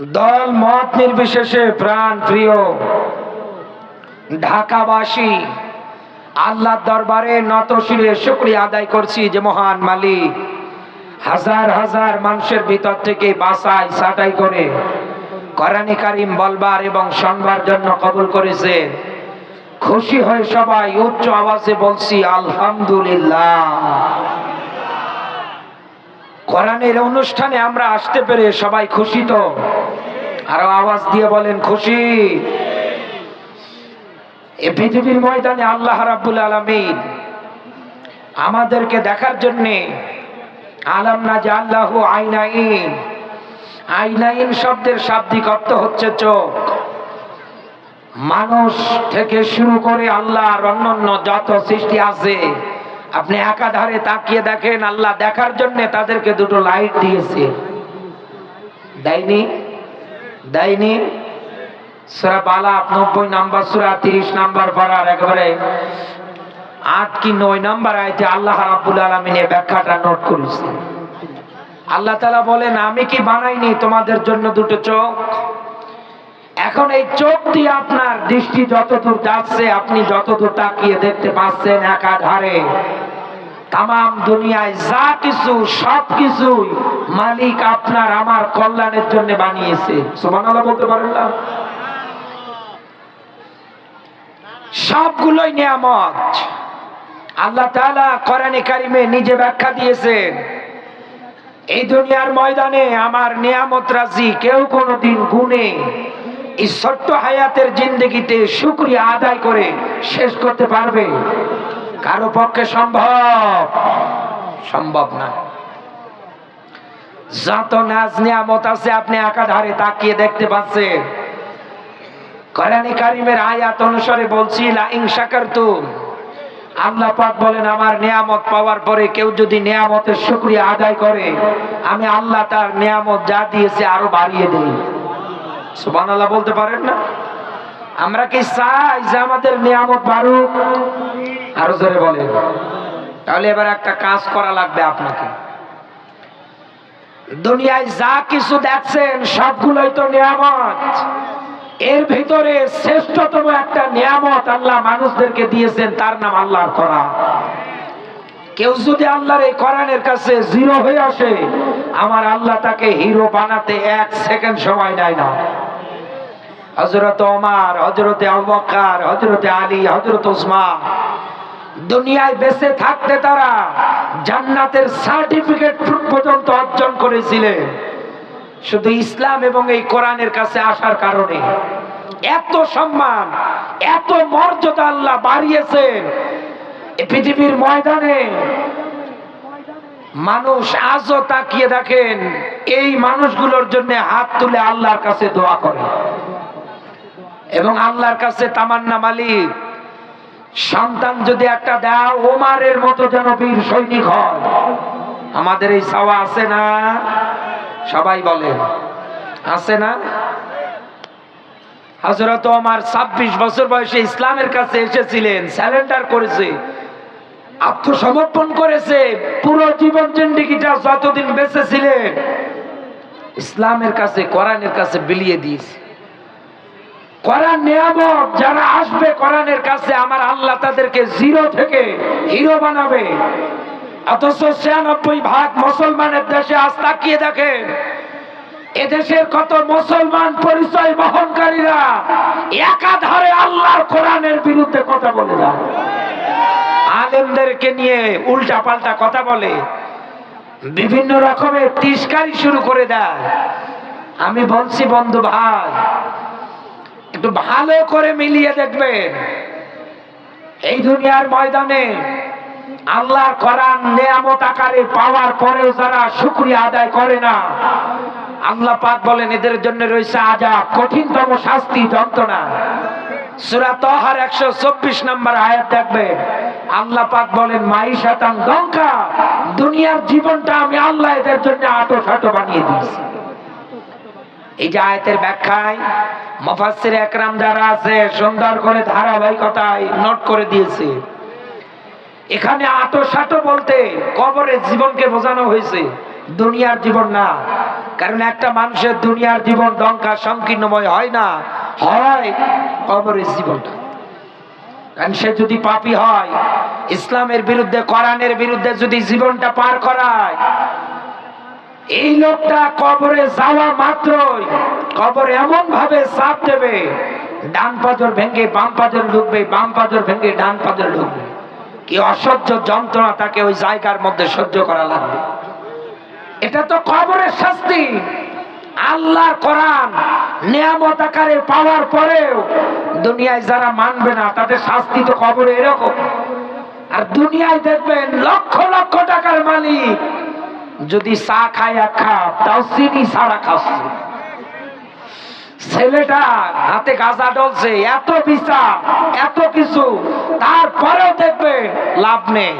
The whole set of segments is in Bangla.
দল মত নির্বিশেষে প্রাণ প্রিয় ঢাকাবাসী আল্লাহর দরবারে নত শিরে শুকরিয়া আদায় করছি যে মহান মালিক হাজার হাজার মানুষের ভিতর থেকে বাছাই ছাঁটাই করে কোরআনে কারীম বলবার এবং শুনবার জন্য কবুল করেছে। খুশি হয়ে সবাই উচ্চ আওয়াজে বলছি আলহামদুলিল্লাহ। কোরআনের অনুষ্ঠানে আমরা আসতে পেরে সবাই খুশি তো? আরো আওয়াজ দিয়ে বলেন খুশি। এই পৃথিবীর ময়দানে আল্লাহ রাব্বুল আলামিন আমাদেরকে দেখার জন্য আলাম না জাআল্লাহু আইনাইন। আইনাইন শব্দের শাব্দিক অর্থ হচ্ছে চোখ। মানুষ থেকে শুরু করে আল্লাহর অন্যান্য যত সৃষ্টি আছে আপনি একাধারে তাকিয়ে দেখেন, আল্লাহ দেখার জন্য তাদেরকে দুটো লাইট দিয়েছে। দেয়নি? দেয়নি? সূরা বালাগ 90 নম্বর সূরা 30 নম্বর পারার একেবারে 8 কি 9 নম্বর আয়াতে আল্লাহ রাব্বুল আলামিন এই ব্যাখ্যাটা নোট করেছেন। আল্লাহ তাআলা বলেন, আমি কি বানাইনি তোমাদের জন্য দুটো চোখ? এখন এই চোখ দিয়ে আপনার দৃষ্টি যতদূর যাচ্ছে, আপনি যতদূর তাকিয়ে দেখতে পাচ্ছেন একাধারে তামাম দুনিয়ায় যা কিছু সবকিছুই মালিক আপনার আমার কল্যাণের জন্য বানিয়েছে। সুবহানাল্লাহ বলতে পারেন না? সবগুলোই নিয়ামত। আল্লাহ তাআলা কোরআনে কারিমে নিজে ব্যাখ্যা দিয়েছেন, এই দুনিয়ার ময়দানে আমার নিয়ামত রাজি কেউ কোনোদিন গুণে এই ছোট্ট হায়াতের জিন্দেগিতে শুকরিয়া আদায় করে শেষ করতে পারবে? কারো পক্ষে সম্ভব? সম্ভব না। যত নাজ নিয়ামত আছে আপনি একাধারে তাকিয়ে দেখতে পাচ্ছেন। কোরআনে কারীমের আয়াত অনুসারে বলছি লা ইন শাকারতুম, আল্লাহ পাক বলেন আমার নিয়ামত পাওয়ার পরে কেউ যদি নিয়ামতের শুকরিয়া আদায় করে আমি আল্লাহ তার নিয়ামত যা দিয়েছে আরো বাড়িয়ে দেই। সুবহানাল্লাহ বলতে পারেন না? আমরা কি চাই যে আমাদের নিয়ামত বাড়ুক? আরো জোরে বলেন। তাহলে এবার একটা কাজ করা লাগবে আপনাকে। দুনিয়ায় যা কিছু দেখছেন সবগুলোই তো নিয়ামত। এর ভিতরে শ্রেষ্ঠতম একটা নিয়ামত আল্লাহ মানুষদেরকে দিয়েছেন, তার নাম আল্লাহর কোরআন। কেউ যদি আল্লাহর এই কোরআনের কাছে জিরো হয়ে আসে আমার আল্লাহ তাকে হিরো বানাতে 1 সেকেন্ড সময় নেয় না। হযরত ওমর, হযরত আবু বকর, হযরত আলী, হযরত উসমান দুনিয়ায় বেঁচে থাকতে তারা জান্নাতের সার্টিফিকেট পর্যন্ত অর্জন করেছিলেন শুধু ইসলাম এবং এই কোরআনের কাছে আসার কারণে। এত সম্মান, এত মর্যাদা আল্লাহ বাড়িয়েছেন এই পৃথিবীর ময়দানে। মানুষ আজও তাকিয়ে দেখেন এই মানুষগুলোর জন্য হাত তুলে আল্লাহর কাছে দোয়া করে এবং আল্লাহর কাছে তামান্না, মালিক সন্তান যদি একটা দাও ওমরের মতো যেন বীর সৈনিক হয়। আমাদের এই চাওয়া আছে না? সবাই বলেন আছে না? হযরত ওমর 26 বছর বয়সে ইসলামের কাছে এসেছিলেন, স্যারেন্ডার করেছে, আত্মসমর্পণ করেছে। পুরো জীবন জিন্দেগিটা যতদিন বেঁচে ছিলেন ইসলামের কাছে, কোরআনের কাছে বিলিয়ে দিয়েছে। কোরআন নিয়ামত, যারা আসবে কোরআনের কাছে আমার আল্লাহ তাদেরকে জিরো থেকে হিরো বানাবে। অথচ 96% মুসলমানের দেশে আজ তাকিয়ে দেখেন এদেশের কত মুসলমান পরিচয় বহনকারীরা একাধারে আল্লাহর কোরআনের বিরুদ্ধে কথা বলে যায়, আলেমদেরকে নিয়ে উল্টা পাল্টা কথা বলে, বিভিন্ন রকমের তিরস্কারি শুরু করে দেয়। আমি বলছি বন্ধু ভাই, একটু ভালো করে মিলিয়ে দেখবেন এই দুনিয়ার ময়দানে আল্লাহর কোরআন নিয়ামত আকারে পাওয়ার পরেও যারা শুকরিয়া আদায় করে না আল্লাহ পাক বলেন এদের জন্য রয়েছে আযাব, কঠিনতম শাস্তি, যন্ত্রণা। সূরা তাহার 124 নম্বর আয়াত দেখবেন আল্লাহ পাক বলেন মাইশাতান দঙ্কা, দুনিয়ার জীবনটা আমি আল্লাহ এদের জন্য আঁটো-সাঁটো বানিয়ে দিয়েছি। এই যে আয়াতের ব্যাখ্যায় মুফাসসির একরাম যারা আছে সুন্দর করে ধারাবাহিকতায় নোট করে দিয়েছে। এখানে আঁটো-সাঁটো বলতে কবরের জীবনকে বোঝানো হয়েছে, দুনিয়ার জীবন না। কারণ একটা মানুষের দুনিয়ার জীবন লঙ্কা সংকীর্ণময় হয় না, হয় কবরের জীবনটা। কারণ সে যদি পাপী হয়, ইসলামের বিরুদ্ধে, কোরআনের বিরুদ্ধে যদি জীবনটা পার করায়, এই লোকটা কবরে যাওয়া মাত্রই কবরে এমন ভাবে চাপ দেবে, ডান পাজর ভেঙে বাম পাজর ঢুকবে, বাম পাজর ভেঙে ডান পাজর ঢুকবে। কি অসহ্য যন্ত্রণা তাকে ওই জায়গার মধ্যে সহ্য করা লাগবে। এটা তো কবরের শাস্তি। আল্লাহর কোরআন নিয়ামত আকারে পাওয়ার পরেও দুনিয়ায় যারা মানবে না, তাদের শাস্তি তো কবরে এরকম। আর দুনিয়ায় দেখবেন লক্ষ লক্ষ টাকার মালিক যদি চা খায় এক কাপ, তাও চিনি ছাড়া খাচ্ছে। ছেলেটা হাতে গাঁজা ডলছে, এত বিচার, এত কিছু, তারপরেও দেখবে লাভ নেই।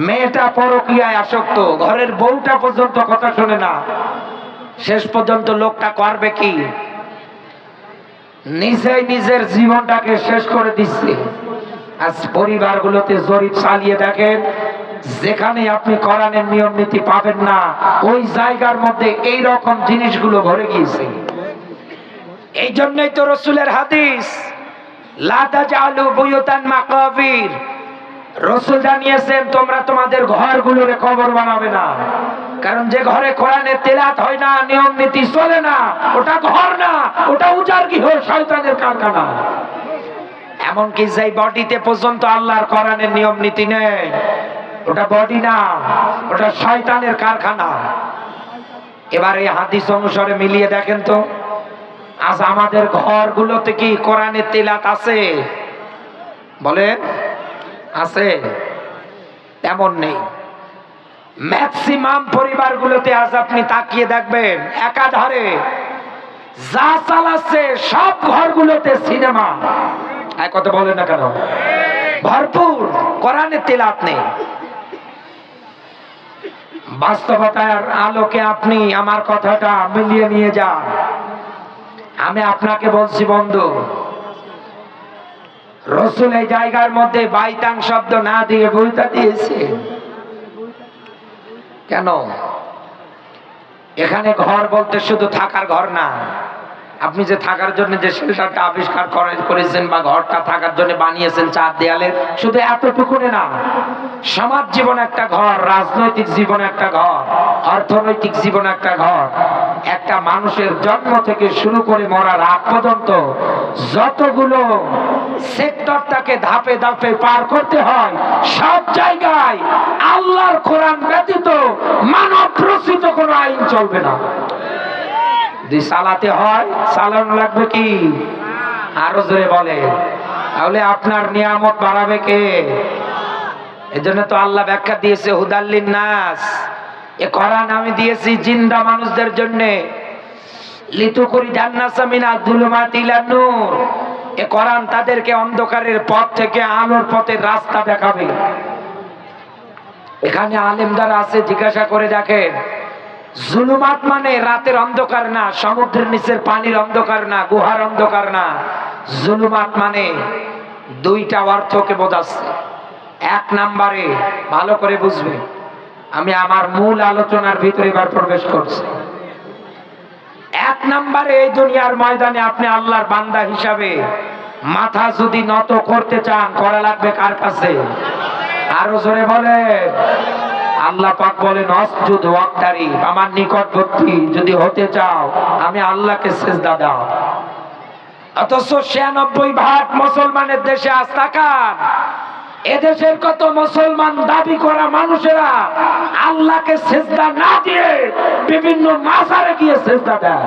মেয়েটা পরকীয়ায় আসক্ত, ঘরের বউটা পর্যন্ত কথা শোনে না। শেষ পর্যন্ত লোকটা করবে কি? নিজেই নিজের জীবনটাকে শেষ করে দিচ্ছে। আজ পরিবারগুলোতে জরিপ চালিয়ে দেখেন, যেখানে আপনি কোরআনের নিয়ম নীতি পাবেন না, ওই জায়গার মধ্যে এই রকম জিনিসগুলো ভরে গিয়েছে। এই জন্যই তো রসুলের হাদিস, লা তাজআলু বুয়ুতান মাকাবির। রসুল জানিয়েছেন, তোমরা তোমাদের ঘরগুলোরে কবর বানাবে না। কারণ যে ঘরে কোরআনের তেলাওয়াত হয় না, নিয়ম নীতি চলে না, ওটা ঘর না, ওটা উজাড় গৃহ, শয়তানের কারখানা। এমনকি যেই বডিতে পর্যন্ত আল্লাহর কোরআনের নিয়ম নীতি নেই, ওটা বডি না, ওটা শয়তানের কারখানা। এবার এই হাদিস অনুসারে মিলিয়ে দেখেন তো, আজ আমাদের ঘরগুলোতে কি কোরআনের তেলাওয়াত আছে? বলেন, আছে? তেমন নেই। ম্যাক্সিমাম পরিবারগুলোতে আজ আপনি তাকিয়ে দেখবেন, একাধারে যা চালাচ্ছে সব ঘরগুলোতে সিনেমা। এক কথা বলেন না কেন? ভরপুর, কোরআনের তেলাওয়াত নেই। বাস্তবতার আলোকে আপনি আমার কথাটা মিলিয়ে নিয়ে যান। আমি আপনাকে বলছি বন্ধু, রসুল এই জায়গার মধ্যে বাইতাং শব্দ না দিয়ে বইতা দিয়েছে কেন? এখানে ঘর বলতে শুধু থাকার ঘর না। আপনি যে থাকার জন্য যে শেল্টারটা আবিষ্কার করেছেন বা ঘরটা থাকার জন্য বানিয়েছেন চার দেয়ালের, শুধু এতটুকু না। সমাজ জীবন একটা ঘর, রাজনৈতিক জীবন একটা ঘর, অর্থনৈতিক জীবন একটা ঘর। একটা মানুষের জন্ম থেকে শুরু করে মরার আগ পর্যন্ত যতগুলো সেক্টর তাকে ধাপে ধাপে পার করতে হয়, সব জায়গায় আল্লাহর কোরআন ব্যতীত মানব রচিত কোনো আইন চলবে না। যদি চালাতে হয়, চালানো লাগবে কি? আরো জোরে বলে। তাহলে আপনার নিয়ামত বাড়াবে কে? এজন্য তো আল্লাহ ব্যাখ্যা দিয়েছে, হুদাল্লিন নাস। এ কোরআন আমি দিয়েছি জিন্দা মানুষদের জন্য, লিতুখরি জান্নাসা মিনাজ যুলুমাতি ইলান নূর। এ কোরআন তাদেরকে অন্ধকারের পথ থেকে আলোর পথের রাস্তা দেখাবে। এখানে আলেম যারা আছে জিজ্ঞাসা করে দেখেন, জুলুমাত মানে রাতের অন্ধকার না, সমুদ্রের নিচের পানির অন্ধকার না, গুহার অন্ধকার না। জুলুমাত মানে দুইটা অর্থকে বোঝাচ্ছে। এক নম্বরে ভালো করে বুঝবে, আমি আমার মূল আলোচনার ভিতরে এবার প্রবেশ করছি। এক নম্বরে, এই দুনিয়ার ময়দানে আপনি আল্লাহর বান্দা হিসাবে মাথা যদি নত করতে চান, করা লাগবে কার কাছে? আরো জোরে বলে। আল্লাহ পাক বলেন, আসজুদ ওয়াক্তারি, আমার নিকটবর্তী যদি হতে চাও আমি আল্লাহকে সিজদা দাও। অথচ ৯৬% মুসলমানের দেশে আজ তাকান, এদেশের কত মুসলমান দাবি করা মানুষেরা আল্লাহকে সিজদা না দিয়ে বিভিন্ন মাজারে গিয়ে সিজদা দেয়।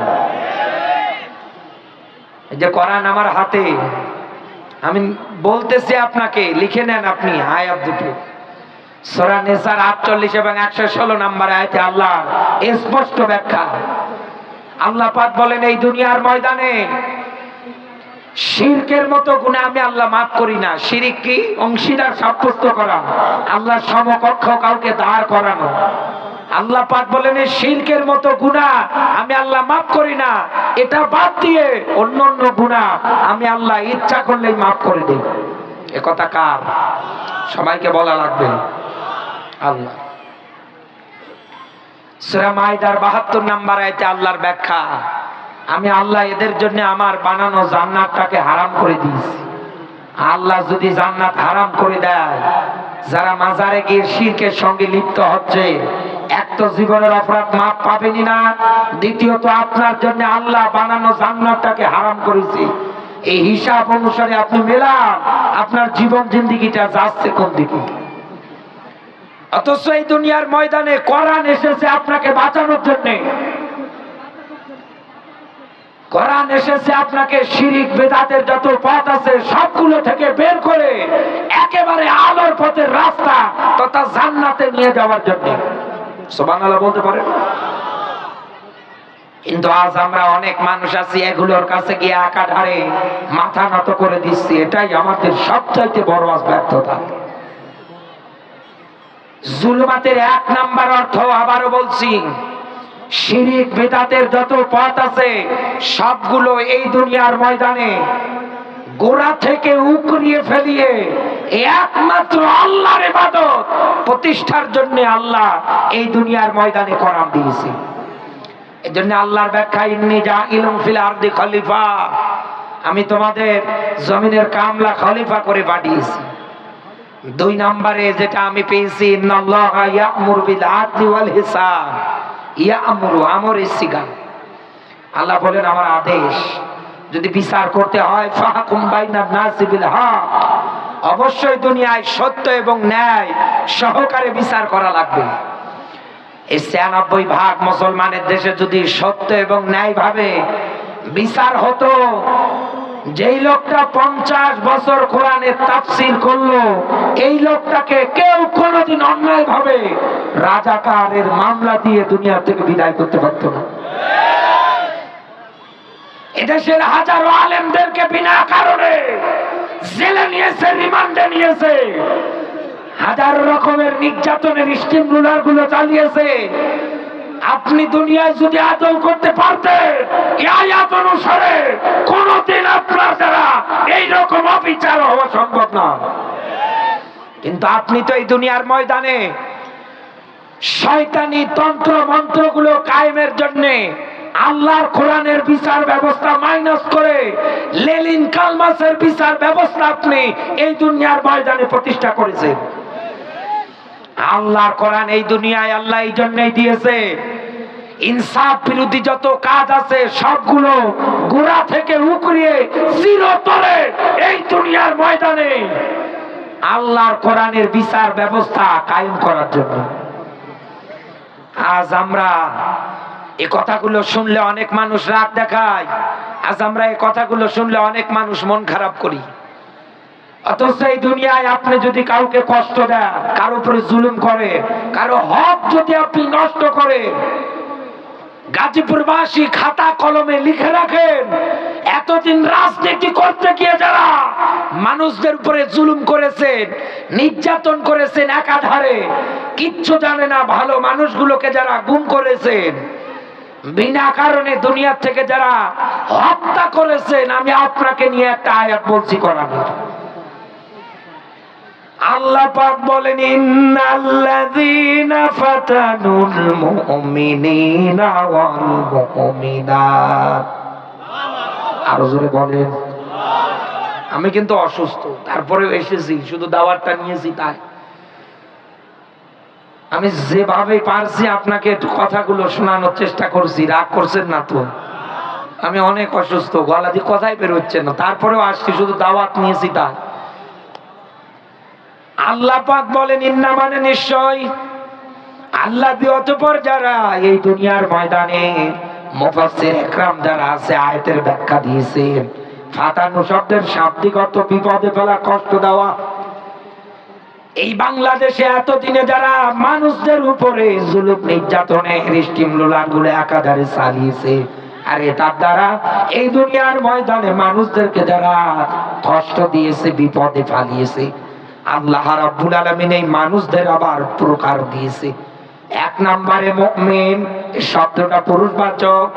এই যে কোরআন আমার হাতে, আমি বলতেছি আপনাকে, লিখে নেন আপনি আয়াত দুটো। সূরা নিসার ৪৮ এবং ১১৬ নম্বর আয়াতে আল্লাহ স্পষ্ট ব্যাখ্যা। আল্লাহ পাক বলেন, এই দুনিয়ার ময়দানে শিরকের মতো গুনাহ আমি আল্লাহ মাফ করি না। শিরিক কি? অংশীদার সাব্যস্ত করা, আল্লাহর সমকক্ষ কাউকে দাঁড় করানো। আল্লাহ পাক বলেন, এই শিরকের মতো গুনাহ আমি আল্লাহ মাফ করি না। এটা বাদ দিয়ে অন্যান্য গুনাহ আমি আল্লাহ ইচ্ছা করলেই মাফ করে দিই। এ কথা কার? সবাইকে বলা লাগবে। আল্লাহ। সূরা মাইদার ৭২ নম্বর আয়াতে আল্লাহর ব্যাখ্যা, আমি আল্লাহ এদের জন্য আমার বানানো জান্নাতটাকে হারাম করে দিয়েছি। আল্লাহ যদি জান্নাত হারাম করে দেয়, যারা মাজারে গিয়ে শিরকের সঙ্গে লিপ্ত হচ্ছে, এক তো জীবনের অপরাধ মাপ পাবেনই না, দ্বিতীয়ত আপনার জন্য আল্লাহ বানানো জান্নাতটাকে হারাম করেছি। এই হিসাব অনুসারে আপনি মেলান, আপনার জীবন জিন্দেগিটা যাচ্ছে কোন দিকে। অথচ এই দুনিয়ার ময়দানে কোরআন এসেছে আপনাকে বাঁচানোর জন্য। কোরআন এসেছে আপনাকে শিরিক বেদাতের যত পথ আছে সবগুলো থেকে বের করে একেবারে আলোর পথের রাস্তা তথা জান্নাতে নিয়ে যাওয়ার জন্য। সুবহানাল্লাহ বলতে পারেন? কিন্তু আজ আমরা অনেক মানুষ আছি এগুলোর কাছে গিয়ে একাধারে মাথা নত করে দিচ্ছি। এটাই আমাদের সবচাইতে বড় ব্যর্থতা। জুলমাতের ১ নাম্বার অর্থ, আবারও বলছি, শিরিক বিদআতের যত পথ আছে সবগুলো এই দুনিয়ার ময়দানে গোড়া থেকে উকড়িয়ে ফেলিয়ে একমাত্র আল্লাহর ইবাদত প্রতিষ্ঠার জন্য আল্লাহ এই দুনিয়ার ময়দানে কোরআন দিয়েছে। এজন্য আল্লাহর ব্যাখ্যা, ইন্নী জাইলুন ফিল আরদি খলিফা, আমি তোমাদের জমিনের কামলা খলিফা করে পাঠিয়েছি। ২ নম্বরে যেটা আমি পেয়েছি, ইন্নাল্লাহা ইয়া'মুরু বিল আদলি ওয়াল হিসাব, ইয়া'মুরু আমর ইসতিগান, আল্লাহ বলেন আমার আদেশ, যদি বিচার করতে হয় ফাহকুম বাইনান নাসি বিল হক, অবশ্যই দুনিয়ায় সত্য এবং ন্যায় সহকারে বিচার করা লাগবে। এই ৯৬% মুসলমানের দেশে যদি সত্য এবং ন্যায় ভাবে বিচার হতো, যেই লোকটা ৫০ বছর কোরআনের তাফসীর করলো, এই লোকটাকে কেউ কোনোদিন অন্যায় ভাবে রাজাকারের মামলা দিয়ে দুনিয়া থেকে বিদায় করতে পারতো না। এদেশের হাজারো আলেমদেরকে বিনা কারণে জেলে নিয়েছে, রিমান্ডে নিয়েছে, হাজার রকমের নির্যাতনের স্টিম রুলার গুলো চালিয়েছে। আপনি দুনিয়ায় যদি আদল করতে পারতেন, এই আয়াত অনুসারে কোনদিন আপনার দ্বারা এইরকম অবিচার হওয়া সম্ভব না। কিন্তু আপনি তো এই দুনিয়ার ময়দানে শয়তানি তন্ত্র মন্ত্রগুলো কায়েমের জন্য আল্লাহর কোরআনের বিচার ব্যবস্থা মাইনাস করে লেলিন কালমাসের বিচার ব্যবস্থা আপনি এই দুনিয়ার ময়দানে প্রতিষ্ঠা করেছেন। আল্লাহর কোরআন এই দুনিয়ায় আল্লাহ এই জন্যই দিয়েছে, ইনসাফ বিরোধী যত কাজ আছে সবগুলো গোড়া থেকে উকড়িয়ে চিরতরে এই দুনিয়ার ময়দানে আল্লাহর কোরআনের বিচার ব্যবস্থা কায়েম করার জন্য। আজ আমরা এই কথাগুলো শুনলে অনেক মানুষ রাগ দেখায়, আজ আমরা এই কথাগুলো শুনলে অনেক মানুষ মন খারাপ করি। অথচ এই দুনিয়ায় আপনি যদি কাউকে কষ্ট দেন, কারো উপরে জুলুম করে, কারো হক যদি আপনি নষ্ট করে, গাজীপুরবাসী খাতা কলমে লিখে রাখেন, এতদিন রাজনীতি করতে গিয়ে যারা মানুষদের উপরে জুলুম করেছেন, নির্যাতন করেছেন, একাধারে কিচ্ছু জানে না ভালো মানুষগুলোকে যারা গুম করেছেন, বিনা কারণে দুনিয়া থেকে যারা হত্যা করেছেন, আমি আপনাকে নিয়ে একটা আয়াত বলছি কোরআনের। আল্লাহ পাক বলেন, ইন্নাল্লাযীনা ফাতানুল মুমিনিনা ওয়াল মুমিনাত, আরো জোরে বলেন। আমি কিন্তু অসুস্থ, তারপরেও এসেছি, শুধু দাওয়াতটা নিয়েছি তাই। আমি যেভাবে পারছি আপনাকে একটু কথাগুলো শোনানোর চেষ্টা করছি, রাগ করছেন না তো? আমি অনেক অসুস্থ, গলা দিয়ে কথাই বের হচ্ছে না, তারপরেও আসছি, শুধু দাওয়াত নিয়েছি তাই। আল্লাহ পাক বলেন, ইন্না মানে নিশ্চয়, আল্লাহ দিয়ে অতঃপর যারা এই দুনিয়ার ময়দানে মুফাসসির ইকরাম যারা আছে আয়াতের ব্যাখ্যা দিয়েছেন, ফাতানু শব্দের শাব্দিক অর্থ বিপদে ফেলা, কষ্ট দেওয়া। এই বাংলাদেশে এতদিনে যারা মানুষদের উপরে জুলুম নির্যাতনের স্টিমুলার গুলো একাধারে চালিয়েছে, আর এটার দ্বারা এই দুনিয়ার ময়দানে মানুষদেরকে যারা কষ্ট দিয়েছে, বিপদে ফালিয়েছে, আল্লাহ রাব্বুল আলামিন এই মানুষদের আবার প্রকার দিয়েছে। ১ নম্বরে মুমিন, এই শব্দটা পুরুষবাচক।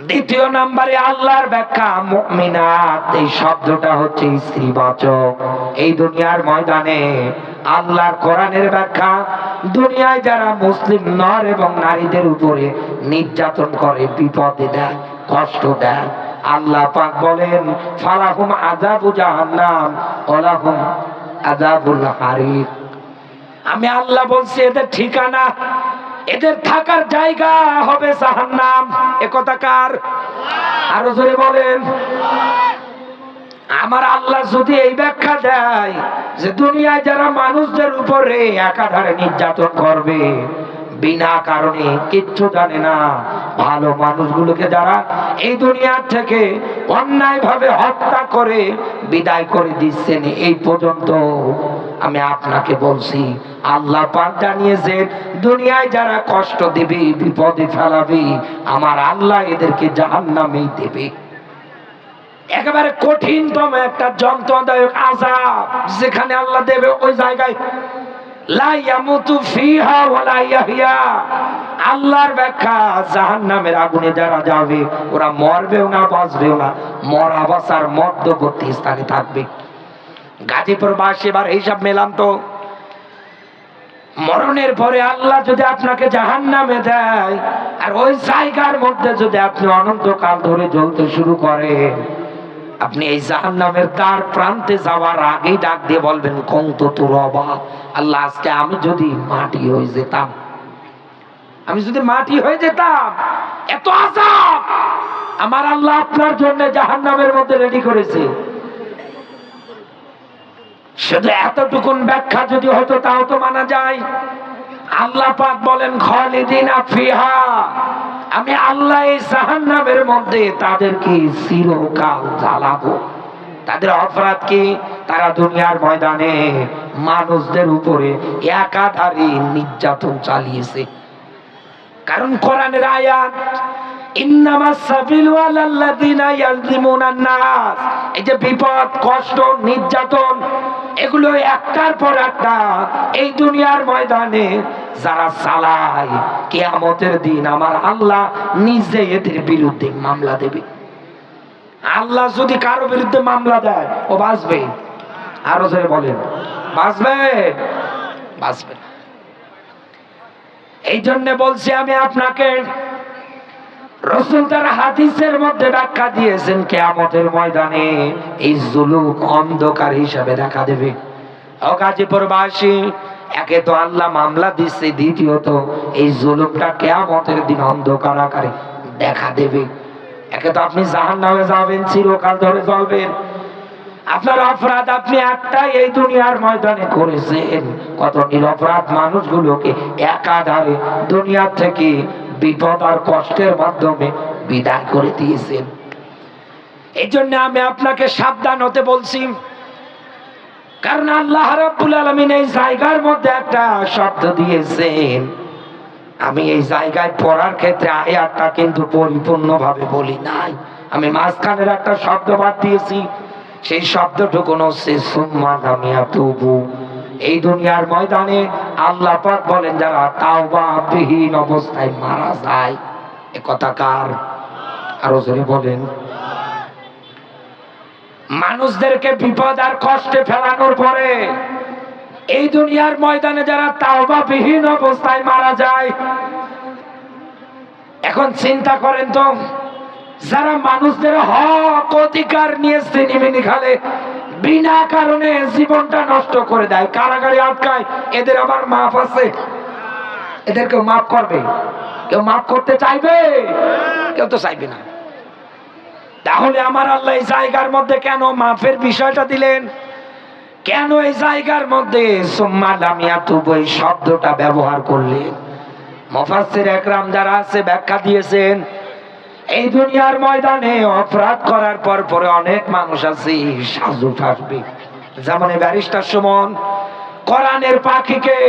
২য় নম্বরে আল্লাহর ব্যাখ্যা মুমিনাত, এই শব্দটা হচ্ছে স্ত্রীবাচক। এই দুনিয়ার ময়দানে আল্লাহর কোরআনের ব্যাখ্যা, দুনিয়ায় যারা মুসলিম নর এবং নারীদের উপরে নির্যাতন করে, বিপদে দেয়, কষ্ট দেয়, আল্লাহ পাক বলেন ফালাহুম আযাবু জাহান্নাম ওয়ালাহুম আযাবুল হারিক। আমি আল্লাহ বলছি এদের ঠিকানা, এদের থাকার জায়গা হবে জাহান্নাম। একথা কার? আরো জোরে বলেন। আমার আল্লাহ যদি এই ব্যাখ্যা দেয় যে দুনিয়ায় যারা মানুষদের উপরে একাধারে নির্যাতন করবে, বিনা কারণে, কিচ্ছু জানে না, ভালো মানুষগুলোকে যারা এই দুনিয়ার থেকে অন্যায় ভাবে হত্যা করে বিদায় করে দিচ্ছেন, এই পর্যন্ত আমি আপনাকে বলছি আল্লাহ পাক জানিয়েছেন দুনিয়ায় যারা কষ্ট দিবে, বিপদে ফেলাবে, আমার আল্লাহ এদেরকে জাহান্নামেই দেবে। একেবারে কঠিনতম একটা যন্ত্রণাদায়ক আযাব যেখানে আল্লাহ দেবে, ওই জায়গায় লা ইয়ামুতু ফিহা ওয়ালা ইয়াহইয়া। আল্লাহর ব্যাখ্যা, জাহান্নামের আগুনে যারা যাবে ওরা মরবেও না, বাঁচবেও না, মরা বাঁচার মধ্যবর্তী স্থানে থাকবে। গাজীপুর বাসী এবার হিসাব মেলান তো, মরণের পরে আল্লাহ যদি আপনাকে জাহান্নামে দেয় আর ওই জায়গার মধ্যে যদি আপনি অনন্তকাল ধরে জ্বলতে শুরু করেন, আপনি এই জাহান্নামের দ্বার প্রান্তে যাওয়ার আগেই ডাক দিয়ে বলবেন কুনতু তুরাবা, আল্লাহ আজকে আমি যদি মাটি হয়ে যেতাম, আমি যদি মাটি হয়ে যেতাম। এত আযাব আমার আল্লাহ আপনার জন্য জাহান্নামের মধ্যে রেডি করেছে। শুধু এতটুকুন ব্যাখ্যা যদি হতো তাও তো মানা যায়। আল্লাহ পাক বলেন খালিদিনা ফিহা, আমি আল্লাহ এই জাহান্নামের মধ্যে তাদেরকে চিরকাল জ্বালাবো। তাদের অপরাধ কি? তারা দুনিয়ার ময়দানে মানুষদের উপরে একাধারে নির্যাতন চালিয়েছে। কারণ কোরআনের আয়াত ইন্নামাস সাবিলু আলাল্লাযিনা ইয়াযলিমুনান নাস, এই যে বিপদ, কষ্ট, নির্যাতন, এগুলো একটার পর একটা এই দুনিয়ার ময়দানে যারা চালায়, কিয়ামতের দিন আমার আল্লাহ নিজে এদের বিরুদ্ধে মামলা দেবে। আল্লাহ যদি কারো বিরুদ্ধে মামলা দেয়, ও বাঁচবে? আরো জোরে বলেন, বাঁচবে? বাঁচবে। এই জন্য বলছি আমি আপনাকে, রাসূল তার হাদিসের মধ্যে ব্যাখ্যা দিয়েছেন কিয়ামতের ময়দানে এই জুলুম অন্ধকার হিসাবে দেখা দেবে। ও গাজীপুরবাসী, একে তো আল্লাহ মামলা দিচ্ছে, দ্বিতীয়ত এই জুলুমটা কিয়ামতের দিন অন্ধকার আকারে দেখা দেবে। একে তো আপনি জাহান্নামে যাবেন, চিরকাল ধরে জ্বলবেন। আপনার অপরাধ আপনি একটাই এই দুনিয়ার ময়দানে করেছেন, কত নিরপরাধ মানুষগুলোকে একাধারে দুনিয়া থেকে বিপদ আর কষ্টের মাধ্যমে বিদায় করে দিয়েছেন। এই জন্য আমি আপনাকে সাবধান হতে বলছি। কারণ আল্লাহ রাব্বুল আলামিন এই জায়গার মধ্যে একটা শব্দ দিয়েছেন, আমি এই জায়গায় পড়ার ক্ষেত্রে আয়াতটা কিন্তু পরিপূর্ণভাবে বলি নাই, আমি মাঝখানের একটা শব্দ বাদ দিয়েছি। সেই শব্দটুকু হচ্ছে সুম্মা লামিয়াতুবু। এই দুনিয়ার ময়দানে আল্লাহ পাক বলেন যারা তাওবা বিহীন অবস্থায় মারা যায়, এ কথা কার? আরো জোরে বলেন। মানুষদেরকে বিপদ আর কষ্টে ফেলানোর পরে এই দুনিয়ার ময়দানে যারা তাওবা বিহীন অবস্থায় মারা যায়, এখন চিন্তা করেন তো, যারা মানুষদের হক অধিকার নিয়ে সিনেমিনি খালে, বিনা কারণে জীবনটা নষ্ট করে দেয়, কারাগারে আটকায়, এদের আবার মাফ আছে? এদের কেউ মাফ করবে? কেউ মাফ করতে চাইবে? কেউ তো চাইবে না। তাহলে আমার আল্লাহ এই জায়গার মধ্যে কেন মাফের বিষয়টা দিলেন? কেন এই জায়গার মধ্যে সুম্মা লামিয়াতুবু এই শব্দটা ব্যবহার করলেন? মুফাসসির একরাম যারা আছে ব্যাখ্যা দিয়েছেন, এই দুনিয়ার ময়দানে অপরাধ করার পর পরে অনেক মানুষ আছে সাজু থাকবে। যেমন ব্যারিস্টার সুমন কোরআনের পাখিকে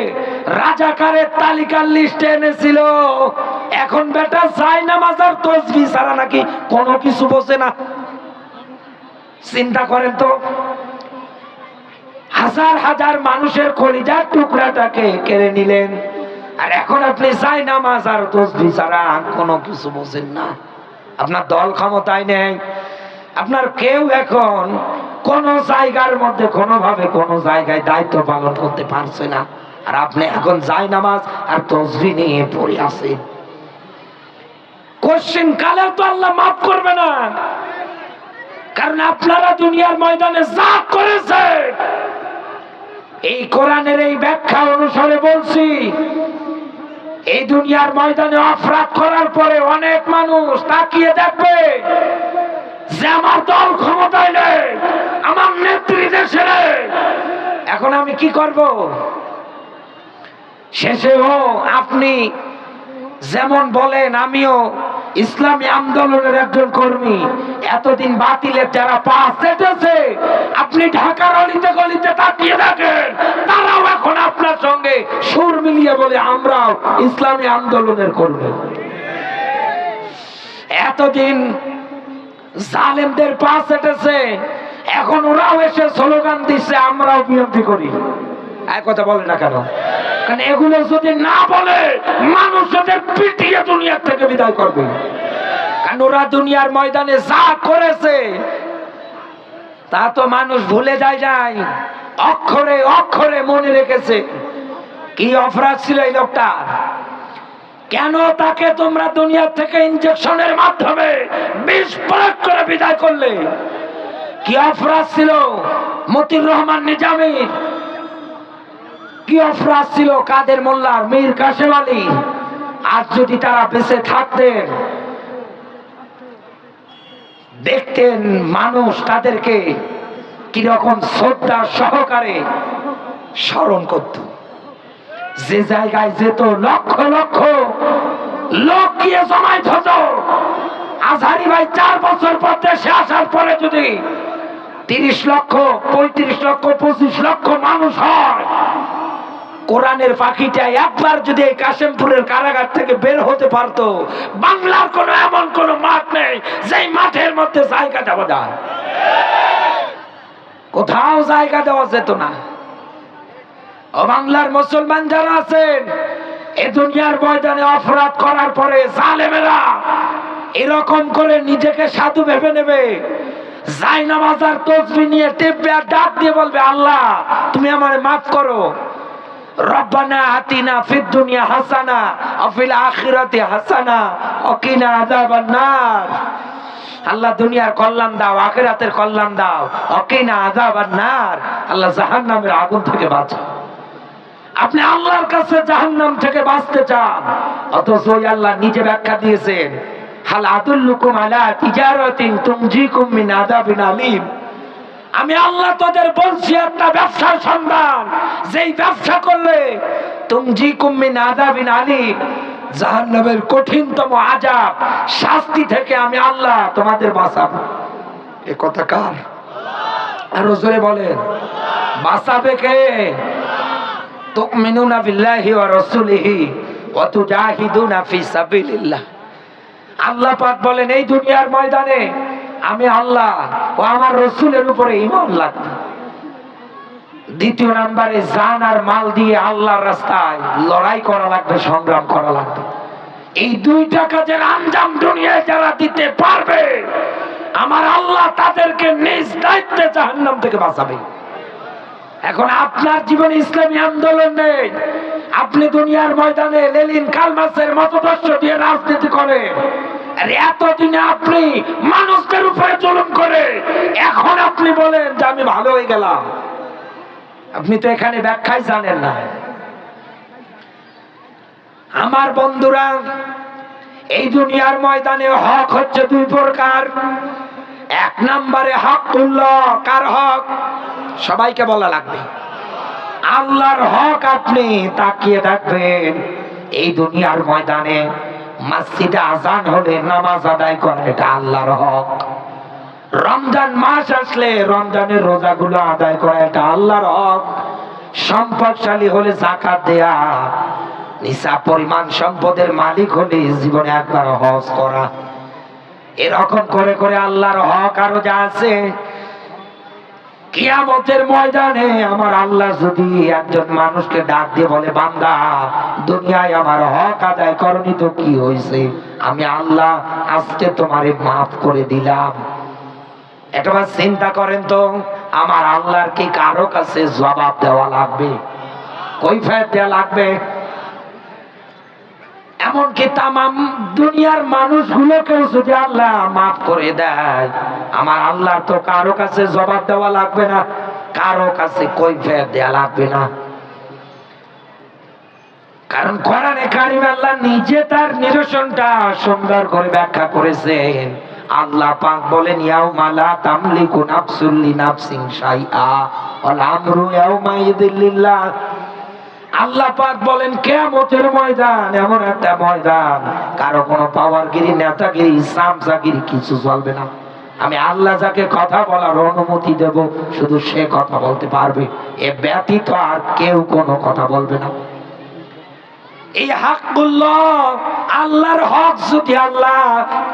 রাজাকারের তালিকার লিস্টে এনেছিল, এখন বেটা যায় নামাজ আর তাসবিহ ছাড়া নাকি কোনো কিছু বোঝে না। চিন্তা করেন তো, হাজার হাজার মানুষের কলিজার টুকরাটাকে কেড়ে নিলেন, আর এখন আপনি যায় নামাজ আর তাসবিহ ছাড়া কোনো কিছু বোঝেন না। আপনার দল ক্ষমতায় নেই, আপনার কেউ এখন কোন জায়গার মধ্যে কোনোভাবে কোন জায়গায় দায়িত্ব পালন করতে পারছে না, আর আপনি এখন জায়নামাজ আর তাসবিহ নিয়ে পড়ে আছেন। কোশ্চেন কালেও তো আল্লাহ মাফ করবে না, কারণ আপনারা দুনিয়ার ময়দানে যা করেছেন, এই কোরআনের এই ব্যাখ্যা অনুসারে বলছি, এই দুনিয়ার ময়দানে অপরাধ করার পরে অনেক মানুষ তাকিয়ে দেখবে যে আমার দল ক্ষমতায় নেই, আমার নেত্রী দেশে নেই, এখন আমি কি করব? শেষেও আপনি যেমন বলেন, আমিও ইসলামী আন্দোলনের একজন কর্মী, এতদিন বাতিলের যারা পা চেটেছে, আপনি ঢাকার অলিতে গলিতে তাকিয়ে দেখেন, তারাও এখন আপনার সঙ্গে সুর মিলিয়ে বলে আমরাও ইসলামী আন্দোলনের কর্মী। এতদিন জালেমদের পা চেটেছে, এখন ওরাও এসে স্লোগান দিচ্ছে আমরাও বিএনপি করি। এক কথা বলে না কেন? কারণ এগুলো যদি না বলে মানুষ ওদের পিটিয়ে দুনিয়া থেকে বিদায় করবে। কারণ ওরা দুনিয়ার ময়দানে যা করেছে তা তো মানুষ ভুলে যায় নাই, অক্ষরে অক্ষরে মনে রেখেছে। কি অপরাধ ছিল এই লোকটা? কেন তাকে তোমরা দুনিয়া থেকে ইনজেকশনের মাধ্যমে বিষ প্রয়োগ করে বিদায় করলে? কি অপরাধ ছিল মতিউর রহমান নিজামীর? কি অপরাধ ছিল কাদের মোল্লার, মীর কাসেম আলী? আজ যদি তারা বেঁচে থাকতেন, দেখতেন মানুষ তাদেরকে কিরকম শ্রদ্ধা সহকারে স্মরণ করত। যে জায়গায় যেত লক্ষ লক্ষ লোক গিয়ে জমায়েত হতো। আজহারি ভাই 4 বছর পর দেশে আসার পরে যদি 30 লক্ষ, 35 লক্ষ, 25 লক্ষ মানুষ হয়, কোরআনের পাখিটা একবার যদি এই কাশেমপুরের কারাগার থেকে বের হতে পারতো, বাংলার কোন এমন কোন মাঠ নেই যেই মাঠের মধ্যে জায়গা দেওয়া যায়, কোথাও জায়গা দেওয়া যেত না। ও বাংলার মুসলমান যারা আছেন, এই দুনিয়ার ময়দানে অপরাধ করার পরে জালেমেরা এরকম করে নিজেকে সাধু ভেবে নেবে, জায়নামাজ আর তাসবিহ নিয়ে টেপবে আর ডাক দিয়ে বলবে, আল্লাহ তুমি আমারে মাফ করো, রব্বানা আতিনা ফিদ দুনিয়া হাসানা ওয়া ফিল আখিরাতি হাসানা ওয়া কিনা আযাবান নার। আল্লাহ দুনিয়ার কল্যাণ দাও, আখিরাতের কল্যাণ দাও, ওয়া কিনা আযাবান নার। আল্লাহ জাহান্নামের আগুন থেকে বাঁচাও। আপনি আল্লাহর কাছে জাহান্নাম থেকে বাঁচতে চান, অথচ ওই আল্লাহ নিজে ব্যাখ্যা দিয়েছেন, হাল আদুল্লুকুম আলা তিজারাতিন তুনজিকুম মিন আযাবিন আলীম। আমি আল্লাহ তোদের বলছি একটা ব্যবসার সন্ধান, যেই ব্যবসা করলে তুনজিকুম মিন আযাবিন আলীম, জাহান্নামের কঠিনতম আযাব শাস্তি থেকে আমি আল্লাহ তোমাদের বাঁচাবো। এ কথা কার? আরো জোরে বলেন, বাঁচাবে কে? তুমিনুনা বিল্লাহি ওয়া রাসূলিহি ওয়া তুজাহিদুনা ফি সাবিলিল্লাহ। আল্লাহ পাক বলেন, এই দুনিয়ার ময়দানে আমি আল্লাহ ও আমার রাসূলের উপরে ঈমান রাখবে। দ্বিতীয় নম্বরে জান আর মাল দিয়ে আল্লাহর রাস্তায় লড়াই করা লাগবে, সংগ্রাম করা লাগবে। এই দুইটা কাজের আঞ্জাম দুনিয়ায় যারা দিতে পারবে, আমার আল্লাহ তাদেরকে নিজ দায়িত্বে জাহান্নাম থেকে বাঁচাবে। এখন আপনার জীবনে ইসলামী আন্দোলন নেই, আপনি দুনিয়ার ময়দানে লেনিন কালমার্ক্সের মতদর্শ দিয়ে রাজনীতি করেন, আর এতদিনে আপনি মানুষদের উপরে জুলুম করে এখন আপনি বলেন যে আমি ভালো হয়ে গেলাম। আপনি তো এখানে ব্যাখ্যাই জানেন না। আমার বন্ধুরা, এই দুনিয়ার ময়দানে হক হচ্ছে 2 প্রকার। 1 নম্বরে হকুল্লাহ। কার হক? সবাইকে বলা লাগবে, আল্লাহর হক। আপনি তাকিয়ে থাকবেন, এই দুনিয়ার ময়দানে মসজিদে আজান হলে নামাজ আদায় করা, এটা আল্লাহর হক। রমজান মাস আসলে রমজানের রোজাগুলো আদায় করা, এটা আল্লাহর হক। সম্পদশালী হলে যাকাত দেয়া, নিসাব পরিমাণ সম্পদের মালিক হলে জীবনে একবার হজ করা। এরকম করে করে আল্লাহর হক আরো যা আছে, কিয়ামতের ময়দানে আমার আল্লাহ যদি একজন মানুষকে ডাক দিয়ে বলে, বান্দা দুনিয়ায় আমার হক আদায় করনি তো কি হয়েছে, আমি আল্লাহ আজকে তোমারে মাফ করে দিলাম। এটা চিন্তা করেন তো, আমার আল্লাহর কি কারো কাছে জবাব দেওয়া লাগবে, কৈফিয়ত দেওয়া লাগবে? এমনকি তামাম দুনিয়ার মানুষগুলোকেও যদি আল্লাহ মাফ করে দেয়, আমার আল্লাহর তো কারো কাছে জবাব দেওয়া লাগবে না, কারো কাছে কৈফিয়ত দেওয়া লাগবে না। কারণ কোরআনে কারিম আল্লাহ নিজে তার নিদর্শনটা সুন্দর করে ব্যাখ্যা করেছেন। আল্লাহ পাক বলেন, ইয়াউমা লা তামলিকু নাফসুন লিনাফসিন শাইআ ওয়াল আমরু ইয়াউমাইযিন লিল্লাহ। আল্লাহ পাক বলেন কিয়ামতের ময়দান এমন একটা ময়দান, কারো কোনো পাওয়ারগিরি, নেতাগিরি, সামসাগিরি কিছু চলবে না। আমি আল্লাহ যাকে কথা বলার অনুমতি দেব, শুধু সে কথা বলতে পারবে, এ ব্যতীত আর কেউ কোনো কথা বলবে না। এই হকগুল্লাহ, আল্লাহর হক যদি আল্লাহ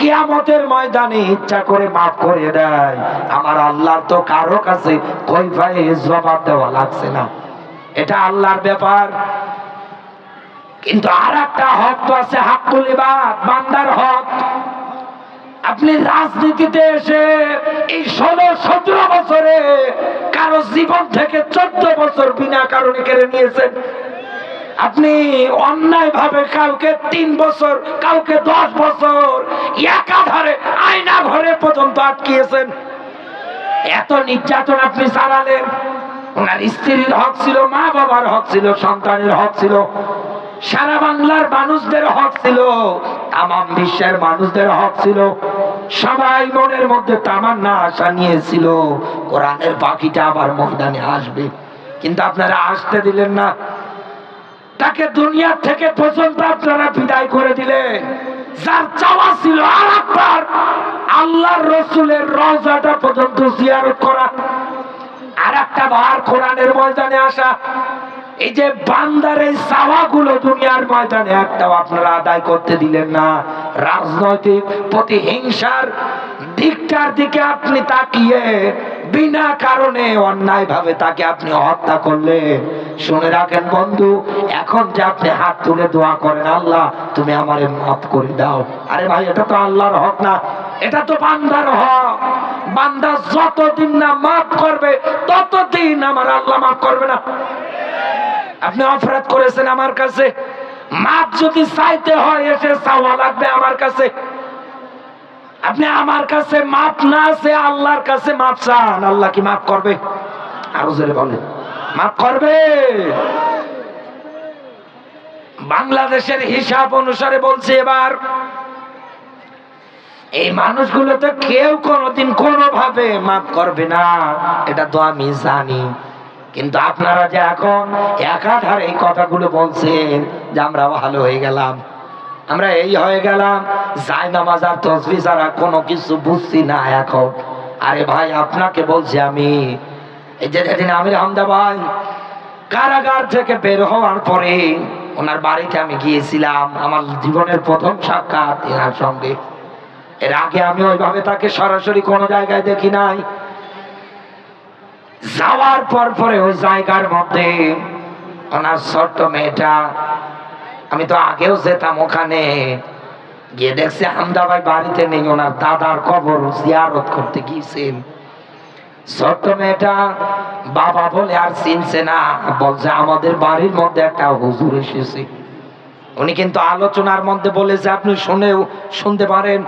কিয়ামতের ময়দানে ইচ্ছা করে মাফ করে দেয়, আমার আল্লাহর তো কারো কাছে কৈফিয়ত জবাব দেওয়া লাগছে না, এটা আল্লাহর ব্যাপার। কিন্তু আর একটা হক তো আছে, হকুল ইবাদ, বান্দার হক। আপনি রাজনীতিতে এসে এই 16-17 বছরে কারো জীবন থেকে 14 বছর বিনা কারণে কেড়ে নিয়েছেন। আপনি অন্যায় ভাবে কাউকে 3 বছর, কাউকে 10 বছর একাধারে আয়না ঘরে পর্যন্ত আটকিয়েছেন। এত নির্যাতন আপনি চালালেন। ওনার স্ত্রীর হক ছিল, মা বাবার হক ছিল, সন্তানের হক ছিল, সারা বাংলার মানুষদের হক ছিল, তামাম বিশ্বের মানুষদের হক ছিল। সবাই মনের মধ্যে তামান্না আশা নিয়েছিল কোরআনের পাখিটা আবার ময়দানে আসবে, কিন্তু আপনারা আসতে দিলেন না। তাকে দুনিয়া থেকে পর্যন্ত আপনারা বিদায় করে দিলেন। যার চাওয়া ছিল আর একবার আল্লাহর রসুলের রওজাটা পর্যন্ত জিয়ারত করা, আর একটা বার কোরআনের ময়দানে আসা, এই যে বান্দার এই চাওয়াগুলো দুনিয়ার ময়দানে একটাও আপনারা আদায় করতে দিলেন না। রাজনৈতিক প্রতিহিংসার দিকটার দিকে আপনি তাকিয়ে বিনা কারণে অন্যায় ভাবে তাকে আপনি হত্যা করলেন। শুনে রাখেন বন্ধু, এখন যে আপনি হাত তুলে দোয়া করেন, আল্লাহ তুমি আমারে মাফ করে দাও, আরে ভাই এটা তো আল্লাহর হক না, এটা তো বান্দার হক। বান্দা যতদিন না মাফ করবে ততদিন আমার আল্লাহ মাফ করবে না। আপনি অপরাধ করেছেন আমার কাছে, মাফ যদি চাইতে হয় এসে চাওয়া লাগবে আমার কাছে। আপনি আমার কাছে মাফ না চেয়ে আল্লাহর কাছে মাফ চান, আল্লাহ কি মাফ করবে? আরো জোরে বলেন, মাফ করবে? বাংলাদেশের হিসাব অনুসারে বলছে, এবার এই মানুষগুলো তো কেউ কোনোদিন কোনোভাবে মাফ করবে না, এটা তো আমি জানি। কিন্তু আপনারা যে এখন একাধারে এই কথাগুলো বলছেন যে আমরা ভালো হয়ে গেলাম, আমরা এই হয়ে গেলাম, জায়নামাজ আর তাসবিহ ছাড়া কোনো কিছু বুঝছি না এখন। আরে ভাই আপনাকে বলছি আমি, এই যে যেদিন আমির হামদা ভাই কারাগার থেকে বের হওয়ার পরে ওনার বাড়িতে আমি গিয়েছিলাম, আমার জীবনের প্রথম সাক্ষাৎ এনার সঙ্গে। এর আগে আমি ওইভাবে তাকে সরাসরি কোনো জায়গায় দেখি নাই। যাওয়ার পরে ওই জায়গার মধ্যে ওনার ছোট্ট মেয়েটা, আমি তো আগেও যেতাম ওখানে, গিয়ে দেখছি হামদা ভাই বাড়িতে নেই, ওনার দাদার কবর জিয়ারত করতে গিয়েছেন। ছোট্ট মেয়েটা বাবা বলে আর চিনছে না, বলছে আমাদের বাড়ির মধ্যে একটা হুজুর এসেছে। উনি কিন্তু আলোচনার মধ্যে বলেছে, আপনি শুনতে পারেন,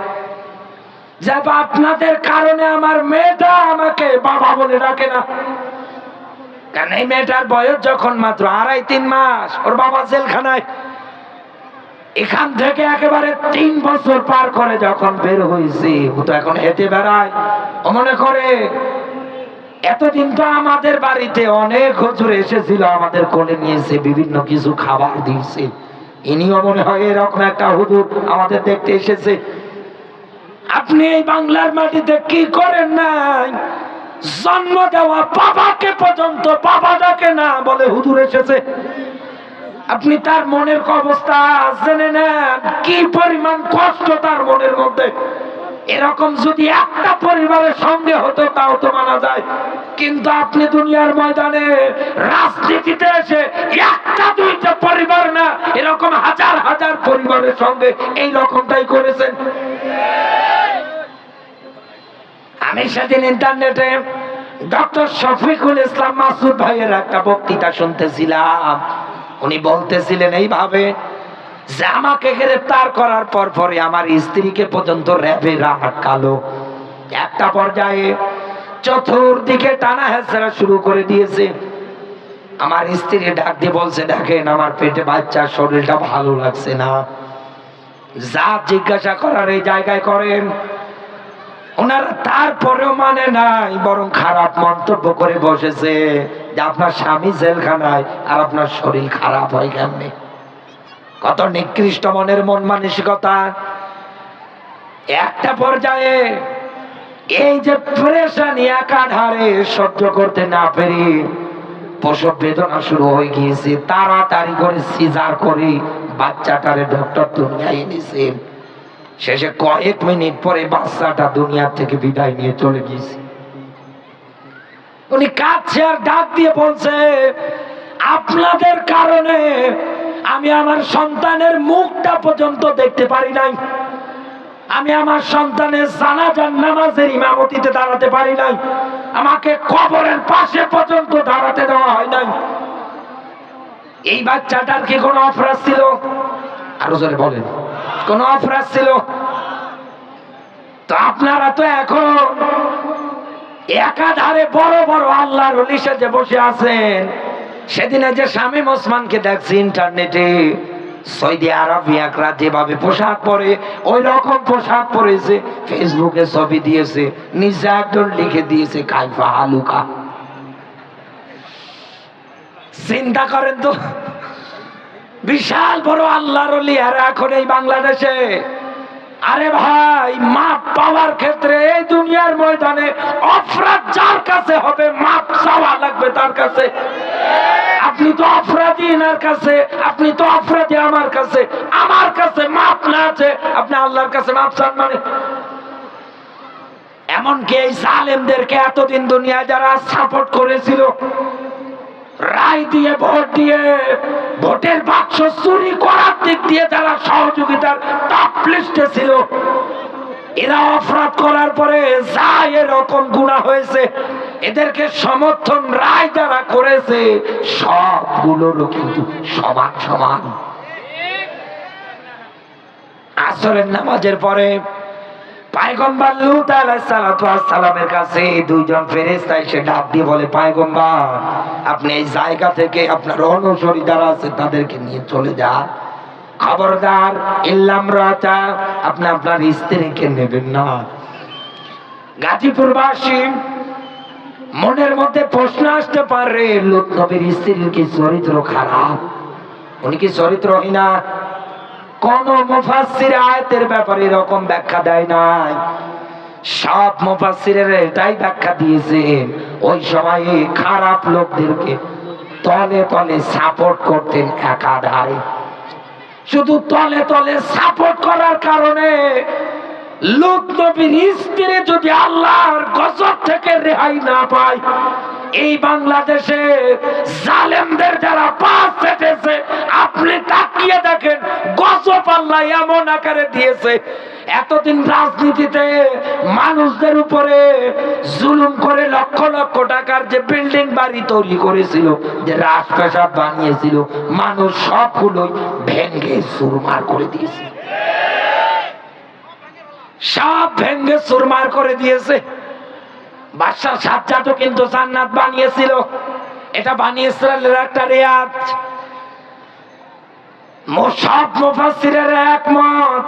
যে আপনাদের কারণে আমার মেয়েটা আমাকে বাবা বলে ডাকে না। কারণ এই মেয়েটার বয়স যখন মাত্র 2.5-3 মাস, ওর বাবা জেলখানায়। এখান থেকে একেবারে 3 বছর পার করে যখন বের হয়েছে, ও তো এখন হেঁটে বেড়ায়। ও মনে করে এতদিন তো আমাদের বাড়িতে অনেক হুজুর এসেছিল, আমাদের কোলে নিয়েছে, বিভিন্ন কিছু খাবার দিয়েছে, ইনিও মনে হয় এরকম একটা হুজুর আমাদের দেখতে এসেছে। আপনি এই বাংলার মাটিতে কি করেন নাই? জন্ম দেওয়া বাবাকে পর্যন্ত বাবা ডাকে না, বলে হুজুর এসেছে। আপনি তার মনের অবস্থা জেনে নেন, কি পরিমাণ কষ্ট তার মনের মধ্যে। এরকম যদি একটা পরিবারের সঙ্গে হতো তাও তো মানা যায়, কিন্তু আপনি দুনিয়ার ময়দানে রাজনীতিতে এসে 1-2টা পরিবার না, এরকম হাজার হাজার পরিবারের সঙ্গে এই রকমটাই করেছেন। আমি সেদিন ইন্টারনেটে ডক্টর শফিকুল ইসলাম মাসুদ ভাইয়ের একটা বক্তৃতা শুনতেছিলাম। উনি বলতেছিলেন এইভাবে যে আমাকে গ্রেফতার করার পরে আমার স্ত্রীকে পর্যন্ত র্যাবে আটকালো। একটা পর্যায়ে চতুর্দিকে টানা হেঁচড়া শুরু করে দিয়েছে। আমার স্ত্রী ডাক দিয়ে বলছে, দেখেন আমার পেটে বাচ্চার শরীরটা ভালো লাগছে না, যা জিজ্ঞাসা করার এই জায়গায় করেন। ওনারা তারপরেও মানে নাই, বরং খারাপ মন্তব্য করে বসেছে যে আপনার স্বামী জেলখানায় আর আপনার শরীর খারাপ হয় কেমনে। কত নিকৃষ্ট মনের মন মানসিকতা। একটা পর্যায়ে এই যে প্রেশানি একাধারে সহ্য করতে না পেরে প্রসব বেদনা শুরু হয়ে গিয়েছে। তাড়াতাড়ি করে সিজার করে বাচ্চাটারে ডক্টর দুনিয়ায় এনেছেন। শেষে কয়েক মিনিট পরে বাচ্চাটা দুনিয়া থেকে বিদায় নিয়ে চলে গিয়েছে। উনি কাঁদছে আর ডাক দিয়ে বলছে, আপনাদের কারণে আমি আমার সন্তানের মুখটা পর্যন্ত দেখতে পারি নাই, আমি আমার সন্তানের জানাজার নামাজের ইমামতিতে দাঁড়াতে পারি নাই, আমাকে কবরের পাশে পর্যন্ত দাঁড়াতে দেওয়া হয় নাই। এই বাচ্চাটার কি কোনো অপরাধ ছিল? আরো জোরে বলেন, কোন অপরাধ ছিল? তো আপনারা তো এখন একাধারে বড় বড় আল্লাহর ওলি সেজে বসে আছেন। সেদিনে যে শামীম ওসমানকে দেখছি ইন্টারনেটে, সৌদি আরবিয়াকরা যেভাবে পোশাক পরে ওই রকম পোশাক পরেছে, ফেসবুকে ছবি দিয়েছে, নিজে একজন লিখে দিয়েছে কাইফা হালুকা। চিন্তা করেন তো, বিশাল বড় আল্লাহর ওলি আর এখন এই বাংলাদেশে। আরে ভাই, মাপ পাওয়ার ক্ষেত্রে এই দুনিয়ার ময়দানে অপরাধ যার কাছে হবে মাপ চাওয়া লাগবে তার কাছে। আপনি তো অপরাধী এনার কাছে, আপনি তো অপরাধী আমার কাছে, আমার কাছে মাপ না আছে, আপনি আল্লাহর কাছে মাপ চান মানে? এমনকি এই জালেমদেরকে এতদিন দুনিয়ায় যারা সাপোর্ট করেছিল, রায় দিয়ে ভোট দিয়ে ভোটের বাক্স চুরি করার দিক দিয়ে যারা সহযোগিতার টপ লিস্টে ছিল, এরা অপরাধ করার পরে যা এরকম গুনাহ হয়েছে, এদেরকে সমর্থন রায় যারা করেছে সবগুলোরও কিন্তু সমান সমান। আসরের নামাজের পরে পয়গম্বর লূত আলাইহিস সালামের কাছে দুইজন ফেরেশতা এসে ডাক দিয়ে বলে, পয়গম্বর আপনি এই জায়গা থেকে আপনার অনুসারী যারা আছে তাদেরকে নিয়ে চলে যান, খবরদার ইল্লামরাতা আপনি আপনার স্ত্রীকে নেবেন না। গাজীপুরবাসী মনের মধ্যে প্রশ্ন আসতে পারে, লূত নবীর স্ত্রীর কি চরিত্র খারাপ? উনি কি চরিত্রহীনা? কোন মুফাসসির আয়াতের ব্যাপারে এরকম ব্যাখ্যা দেয় নাই। সব মুফাসসিরেরা এটাই ব্যাখ্যা দিয়েছেন, ওই সময়ে খারাপ লোকদেরকে তলে তলে সাপোর্ট করতেন একাধারে। শুধু তলে তলে সাপোর্ট করার কারণে লূত নবীর স্ত্রী যদি আল্লাহর গজব থেকে রেহাই না পায়, এই বাংলাদেশে জালেমদের যারা পাশ চেটেছে, আপনি তাকিয়ে দেখেন গজব আল্লাহ এমন আকারে দিয়েছে। এতদিন রাজনীতিতে মানুষদের উপরে জুলুম করে লক্ষ লক্ষ টাকার যে বিল্ডিং বাড়ি তৈরি করেছিল, যে রাজপ্রাসাদ বানিয়েছিল, মানুষ সবগুলোই ভেঙে চুরমার করে দিয়েছে, সব ভেঙে চুরমার করে দিয়েছে। বাদশাহ সাজ্জাদও কিন্তু জান্নাত বানিয়েছিল, এটা বানি ইসরাইলের একটা রেয়াত। সব মুফাসসিরের একমত,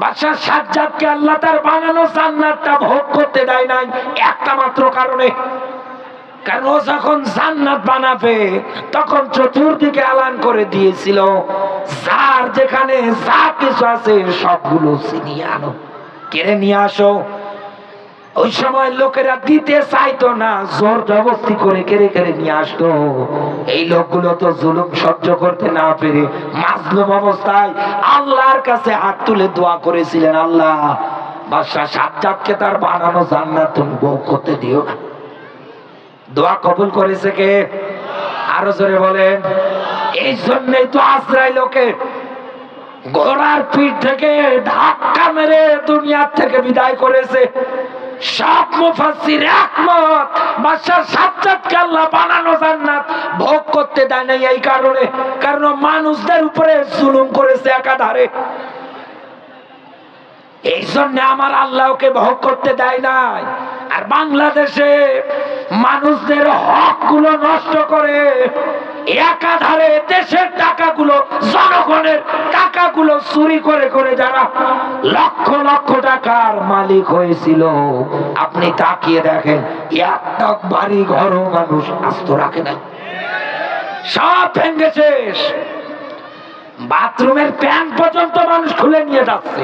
বাদশাহ সাজ্জাদকে আল্লাহ তার বানানো জান্নাতটা ভোগ করতে দেয় নাই একটা মাত্র কারণে, কারণ ও যখন জান্নাত বানাবে তখন চতুর্দিকে এলান করে দিয়েছিল, যার যেখানে যা কিছু আছে সবগুলো ছিনিয়ে আনো, কেড়ে নিয়ে আসো। ওই সময় লোকেরা দিতে চাইতো না, জোর জবরদস্তি করে কেড়ে কেড়ে নিয়ে আসতো। এই লোকগুলো তো জুলুম সহ্য করতে না পেরে মাজলুম অবস্থায় আল্লাহর কাছে হাত তুলে দোয়া করেছিলেন, আল্লাহ বাদশাহ সাজ্জাদকে তার বানানো জান্নাত তুমি ভোগ করতে দিও না। দোয়া কবুল করেছে কে? আরো জোরে বলেন। এই জন্যই তো আজরাইল ওকে ঘোড়ার পিঠ থেকে ধাক্কা মেরে দুনিয়ার থেকে বিদায় করেছে। সব মুফাসসির একমত, বাদশাহ সাজ্জাদকে আল্লাহ বানানো জান্নাত ভোগ করতে দেয় না এই কারণে, কারণ মানুষদের উপরে জুলুম করেছে একাধারে। এই জন্য আমার আল্লাহকে ভোগ করতে দেয় নাই। আর বাংলাদেশে মানুষদের হক গুলো নষ্ট করে একাধারে দেশের টাকাগুলো, জনগণের টাকাগুলো চুরি করে করে যারা লক্ষ লক্ষ টাকার মালিক হয়েছিল, আপনি তাকিয়ে দেখেন একটা বাড়ি ঘরও মানুষ আস্ত রাখে না, সব ভেঙে শেষ। বাথরুমের প্যান পর্যন্ত মানুষ খুলে নিয়ে যাচ্ছে,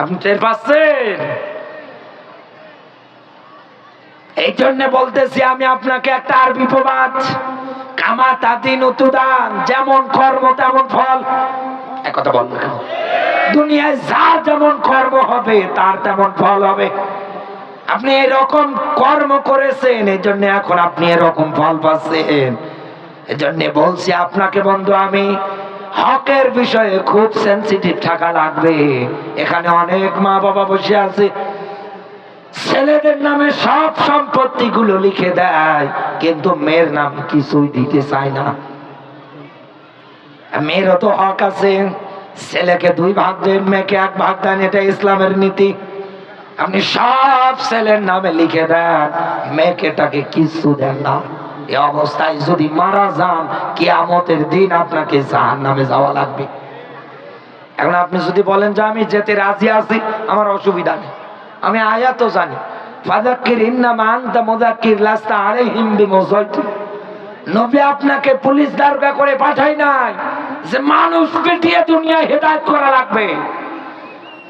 আপনি টের পাচ্ছেন? এই জন্য বলতেছি আমি আপনাকে একটা আরবি প্রবাদ, কামা তাদিন উতুদান, যেমন কর্ম তেমন ফল। এক কথা বলবো কেন? দুনিয়ায় যার যেমন কর্ম হবে তার তেমন ফল হবে। আপনি এরকম কর্ম করেছেন, এই জন্য এখন আপনি এরকম ফল পাচ্ছেন। এই জন্য বলছি আপনাকে বন্ধু, আমি হকের বিষয়ে খুব সেনসিটিভ থাকা লাগবে। এখানে অনেক মা বাবা বসে আছে, ছেলেদের নামে সব সম্পত্তি গুলো লিখে দেয়, কিন্তু মেয়ের নাম কিছুই দিতে চায় না। মেয়েরও তো হক আছে, ছেলেকে 2 ভাগ দেন, মেয়েকে 1 ভাগ দেন, এটা ইসলামের নীতি। আপনি সব ছেলের নামে লিখে দেন, মেয়েকেটাকে কিছু দেন না। এই অবস্থায় যদি মারা যান, কিয়ামতের দিন আপনাকে জাহান্নামে যাওয়া লাগবে। এখন আপনি যদি বলেন যে আমি যেতে রাজি আছি, আমার অসুবিধা নেই, আমি আয়াতও জানি, ফাযাক্কির ইন্নামা আনতা মুযাক্কির লাস্তা আলাইহিম বিমুসাইতির। নবী আপনাকে পুলিশ দারোগা করে পাঠাই নাই যে মানুষ পিটিয়ে দুনিয়ায় হেদায়েত করা লাগবে।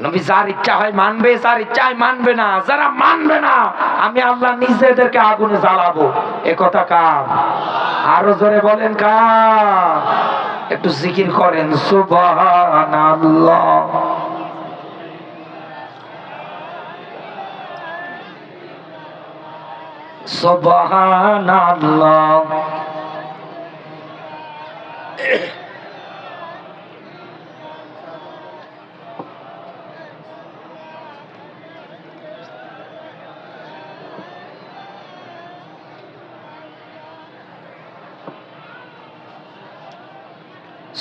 নবী যার ইচ্ছা হয় মানবে, যার ইচ্ছা হয় মানবে না। যারা মানবে না, আমি আল্লাহ নিজেদেরকে আগুনে জ্বালাবো। এ কথা কার? আরো জোরে বলেন কার? একটু জিকির করেন সুবহানাল্লাহ। সুবহানাল্লাহ।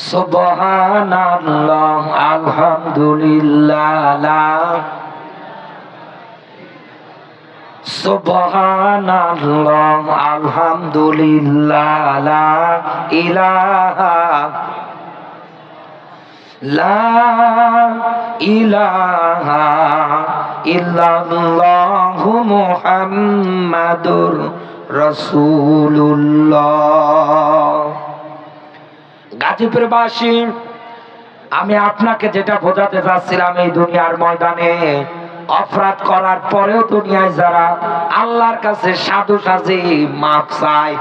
সুবহানাল্লাহ, আলহামদুলিল্লাহ, সুবহানাল্লাহ, আলহামদুলিল্লাহ, লা ইলাহা ইল্লাল্লাহু মুহাম্মাদুর রাসূলুল্লাহ। গাজীপুরবাসী, আমি আপনাকে যেটা বোঝাতে চাচ্ছিলাম, এই দুনিয়ার ময়দানে অপরাধ করার পরেও দুনিয়ায় যারা আল্লাহর কাছে সাধু সাজে মাপ চায়,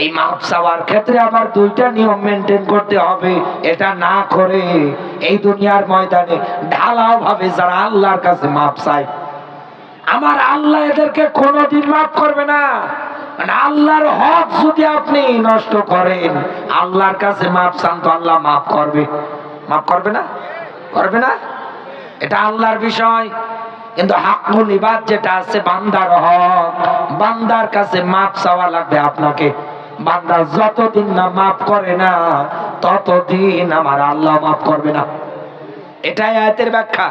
এই মাপ চাওয়ার ক্ষেত্রে আবার 2টা নিয়ম মেনটেন করতে হবে। এটা না করে এই দুনিয়ার ময়দানে ঢালাও ভাবে যারা আল্লাহর কাছে মাপ চায়, আমার আল্লাহ এদেরকে কোনোদিন মাফ করবে না। আল্লাহর হক যদি আপনি নষ্ট করেন, আল্লাহর কাছে মাপ চান তো আল্লাহ মাফ করবে। মাফ করবে না? করবে না? এটা আল্লাহর বিষয়। কিন্তু হাক্কুল ইবাদ যেটা আছে, বান্দার হক, বান্দার কাছে মাপ চাওয়া লাগবে আপনাকে। বান্দা যতদিন না মাফ করে না, ততদিন আমার আল্লাহ মাফ করবে না। এটাই আয়াতের ব্যাখ্যা,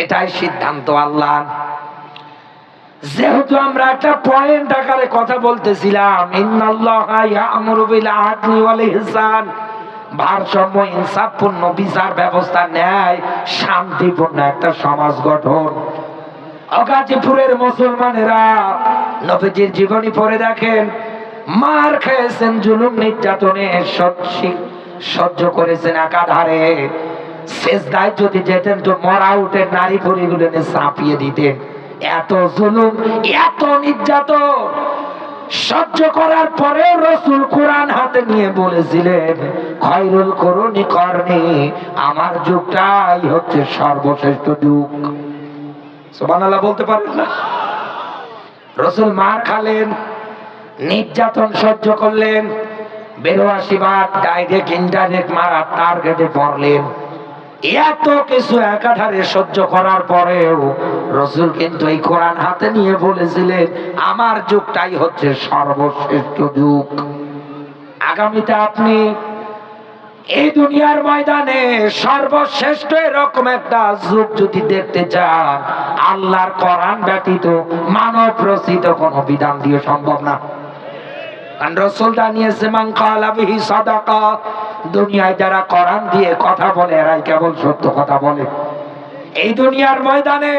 এটাই সিদ্ধান্ত আল্লাহ। যেহেতু আমরা একটা পয়েন্ট আকারে কথা বলতেছিলাম, ইন্নাল্লাহা ইয়া'মুরু বিল আদলি ওয়াল ইহসান, ভারসাম্য, ইনসাফপূর্ণ বিচার ব্যবস্থা, ন্যায় শান্তিপূর্ণ একটা সমাজ গঠন। গাজীপুরের মুসলমানেরা নবীজির জীবনী পড়ে দেখেন, মার খেয়েছেন, জুলুম নির্যাতনে সহ্য করেছেন একাধারে। সেজদায় যদি যেতেন তো মরা উঠে নারী পরিগুলো চাপিয়ে দিতেন। এত জুলুম, এত নির্যাতন সহ্য করার পরে রাসূল কোরআন হাতে নিয়ে বলেছিলেন, খায়রুল কুরুনি করনি, আমার যুগটাই হচ্ছে সর্বশ্রেষ্ঠ যুগ। সুবহানাল্লাহ বলতে পারেন না? রাসূল মার খালেন, নির্যাতন সহ্য করলেন, 82 বার ডাইরেক্ট ইনডাইরেক্ট মারার টার্গেটে পড়লেন। এত কিছু একাধারে সহ্য করার পরেও রাসূল কিন্তু এই কোরআন হাতে নিয়ে বলেছিলেন, আমার যুগটাই হচ্ছে সর্বশ্রেষ্ঠ যুগ। আগামীতে আপনি এই দুনিয়ার ময়দানে সর্বশ্রেষ্ঠ এরকম একটা যুগ যদি দেখতে চান, আল্লাহর কোরআন ব্যতীত মানব রচিত কোনো বিধান দিয়ে সম্ভব না। রাসূল জানিয়েছে, মান ক্বালা বিহি সাদাকা, দুনিয়ায় যারা কোরআন দিয়ে কথা বলে এরাই কেবল সত্য কথা বলে। এই দুনিয়ার ময়দানে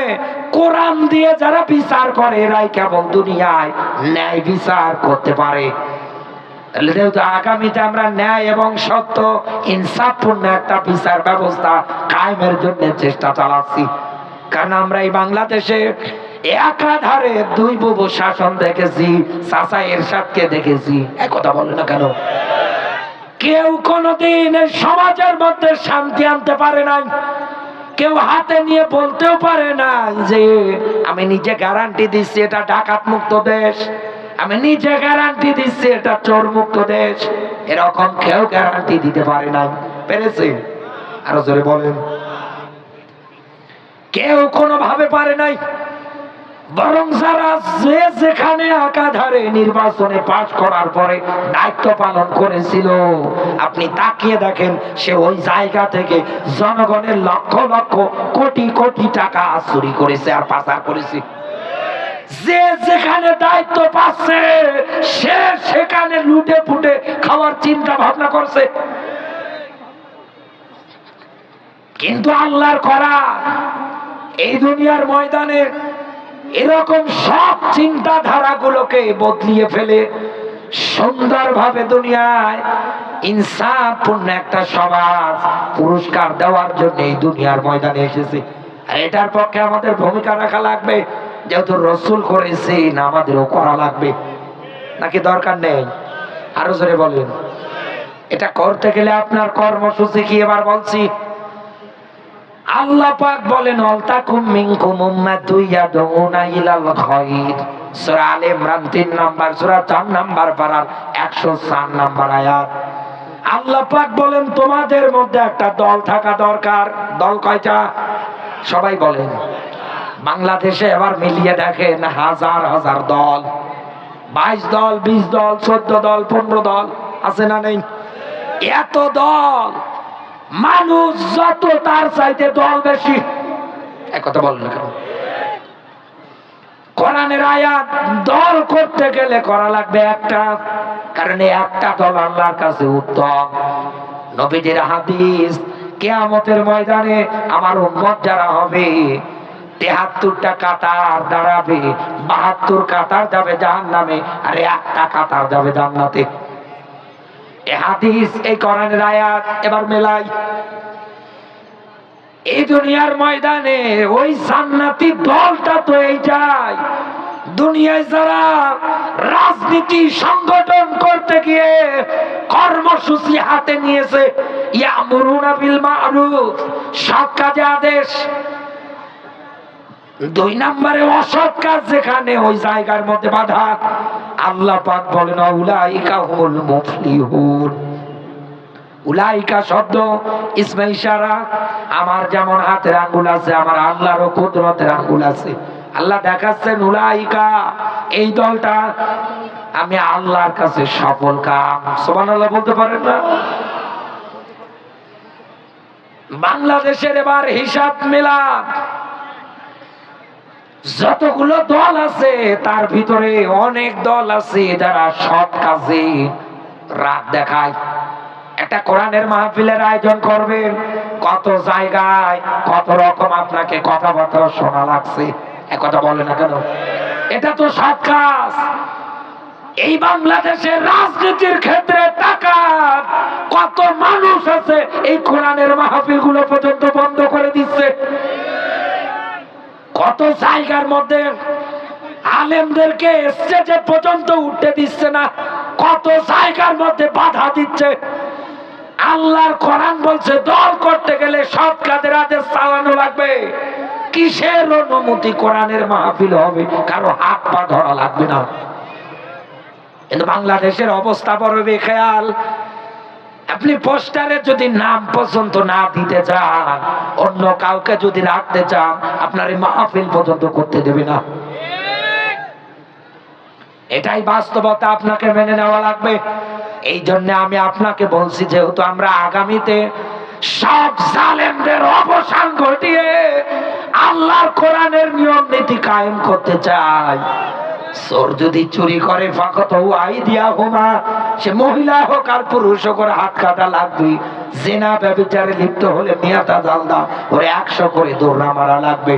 কোরআন দিয়ে যারা বিচার করে এরাই কেবল দুনিয়ায় ন্যায় বিচার করতে পারে। যেহেতু আগামীতে আমরা ন্যায় এবং সত্য ইনসাফপূর্ণ একটা বিচার ব্যবস্থা কায়েমের জন্য চেষ্টা চালাচ্ছি। কারণ আমরা এই বাংলাদেশে একাধারে দুই বুবু শাসন দেখেছি, চাচা এরশাদকে দেখেছি। এক কথা বলে না কেন? কেউ কোনোদিন এই সমাজের মধ্যে শান্তি আনতে পারে নাই। কেউ হাতে নিয়ে বলতেও পারে না যে আমি নিজে গ্যারান্টি দিচ্ছি এটা ডাকাত মুক্ত দেশ, আমি নিজে গ্যারান্টি দিচ্ছি এটা চোর মুক্ত দেশ। এরকম কেউ গ্যারান্টি দিতে পারে নাই। পেরেছে? আরো জোরে বলেন। কেউ কোনোভাবে পারে নাই। বরং যারা যে যেখানে একাধারে নির্বাচনে পাশ করার পরে দায়িত্ব পালন করেছিল, আপনি তাকিয়ে দেখেন সে ওই জায়গা থেকে জনগণের লক্ষ লক্ষ কোটি কোটি টাকা চুরি করেছে আর পাচার করেছে। যে যেখানে দায়িত্ব পাচ্ছে সে সেখানে লুটে ফুটে খাওয়ার চিন্তা ভাবনা করছে। কিন্তু আল্লাহর কোরআন এই দুনিয়ার ময়দানে এরকম সব চিন্তাধারাগুলোকে বদলিয়ে ফেলে সুন্দরভাবে দুনিয়ায় ইনসাফপূর্ণ একটা সমাজ পুরস্কার দেওয়ার জন্য এই দুনিয়ার ময়দানে এসেছে। আর এটার পক্ষে আমাদের ভূমিকা রাখা লাগবে। যেহেতু রাসূল করেছেন, আমাদেরও করা লাগবে। নাকি দরকার নেই? আরো জোরে বলেন। এটা করতে গেলে আপনার কর্মসূচি কি এবার বলছি। আল্লাহ পাক বলেন, আলতাকুম মিনকুম উম্মাতুন ইয়াদউনা ইলাল খায়র। সূরা আলে ইমরান 3 নাম্বার সূরা 4 নাম্বার পারা 104 নাম্বার আয়াত। আল্লাহ পাক বলেন তোমাদের মধ্যে একটা দল থাকা দরকার। দল কয়টা? সবাই বলেন। বাংলাদেশে এবার মিলিয়ে দেখেন হাজার হাজার দল, 22 দল, 20 দল, 14 দল, 15 দল আছে না নেই? এত দল, মানুষ যত তার চাইতে দল বেশি। এক কথা বলেন না কেন? কোরআনের আয়াত দল করতে গেলে করা লাগবে একটা, কারণ এই একটা দল আল্লাহর কাছে উত্তম। নবীজির হাদিস, কিয়ামতের ময়দানে আমার উম্মত যারা হবে 73টা কাতার দাঁড়াবে, 72 কাতার যাবে জাহান্নামে, আর একটা কাতার যাবে জান্নাতে। এই হাদিস, এই কোরআনের আয়াত এবার মেলাই। এই দুনিয়ার ময়দানে ওই জান্নাতি দলটা তো এইটাই। দুনিয়ায় যারা রাজনীতি সংগঠন করতে গিয়ে কর্মসূচি হাতে নিয়েছে, ইয়ামুরুনা বিল মারুফ, সৎ কাজে আদেশ, 2 নম্বরে অসৎ কাজ যেখানে, ওই জায়গার মধ্যে বাধা। আল্লাহ পাক বলেন, উলাইকা হুমুল মুফলিহুন। উলাইকা শব্দ ইসমে ইশারা। আমার যেমন হাতের আঙ্গুল আছে, আমার আল্লাহরও কুদরতের আঙ্গুল আছে। আল্লাহ দেখাচ্ছেন উলাইকা, এই দলটা আমি আল্লাহর কাছে সফল কাম। সুবহানাল্লাহ বলতে পারেন না? বাংলাদেশের এবার হিসাব মেলান। যতগুলো দল আছে তার ভিতরে অনেক দল আছে যারা সৎ কাজে রাত দেখায়। একটা কোরআনের মাহফিলের আয়োজন করবেন, কত জায়গায় কত রকম আপনাকে কথাবার্তা শোনা লাগছে। এক কথা বলে না কেন? এটা তো সৎ কাজ। এই বাংলাদেশের রাজনীতির ক্ষেত্রে টাকা কত মানুষ আছে এই কোরআনের মাহফিল গুলো পর্যন্ত বন্ধ করে দিচ্ছে। কত জায়গার মধ্যে আলেমদেরকে স্টেজে পর্যন্ত উঠতে দিচ্ছে না, কত জায়গার মধ্যে বাধা দিচ্ছে। আল্লাহর কোরআন বলছে দল করতে গেলে সৎ কাজের আদেশ চালানো লাগবে। কিসের অনুমতি কোরআনের মাহফিল হবে? কারো হাত পা ধরা লাগবে না। কিন্তু বাংলাদেশের অবস্থা বড় বেখেয়াল। আপনি পোস্টারে যদি নাম পর্যন্ত না দিতে চান, অন্য কাউকে যদি রাখতে চান, আপনার এই মাহফিল পর্যন্ত করতে দেবে না। এটাই বাস্তবতা, আপনাকে মেনে নেওয়া লাগবে। এই জন্য আমি আপনাকে বলছি, যেহেতু আমরা আগামীতে সব জালেমদের অবসান ঘটিয়ে আল্লাহর কোরআনের নিয়ম নীতি কায়েম করতে চাই। চোর যদি চুরি করে ফাঁকত আইদিয়া হোমা, সে মহিলা হোক আর পুরুষ হোক, ওর হাত কাটা লাগবে। জেনা ব্যভিচারে লিপ্ত হলে মিয়াতা জালদা ওরে 100 করে দৌড়া মারা লাগবে।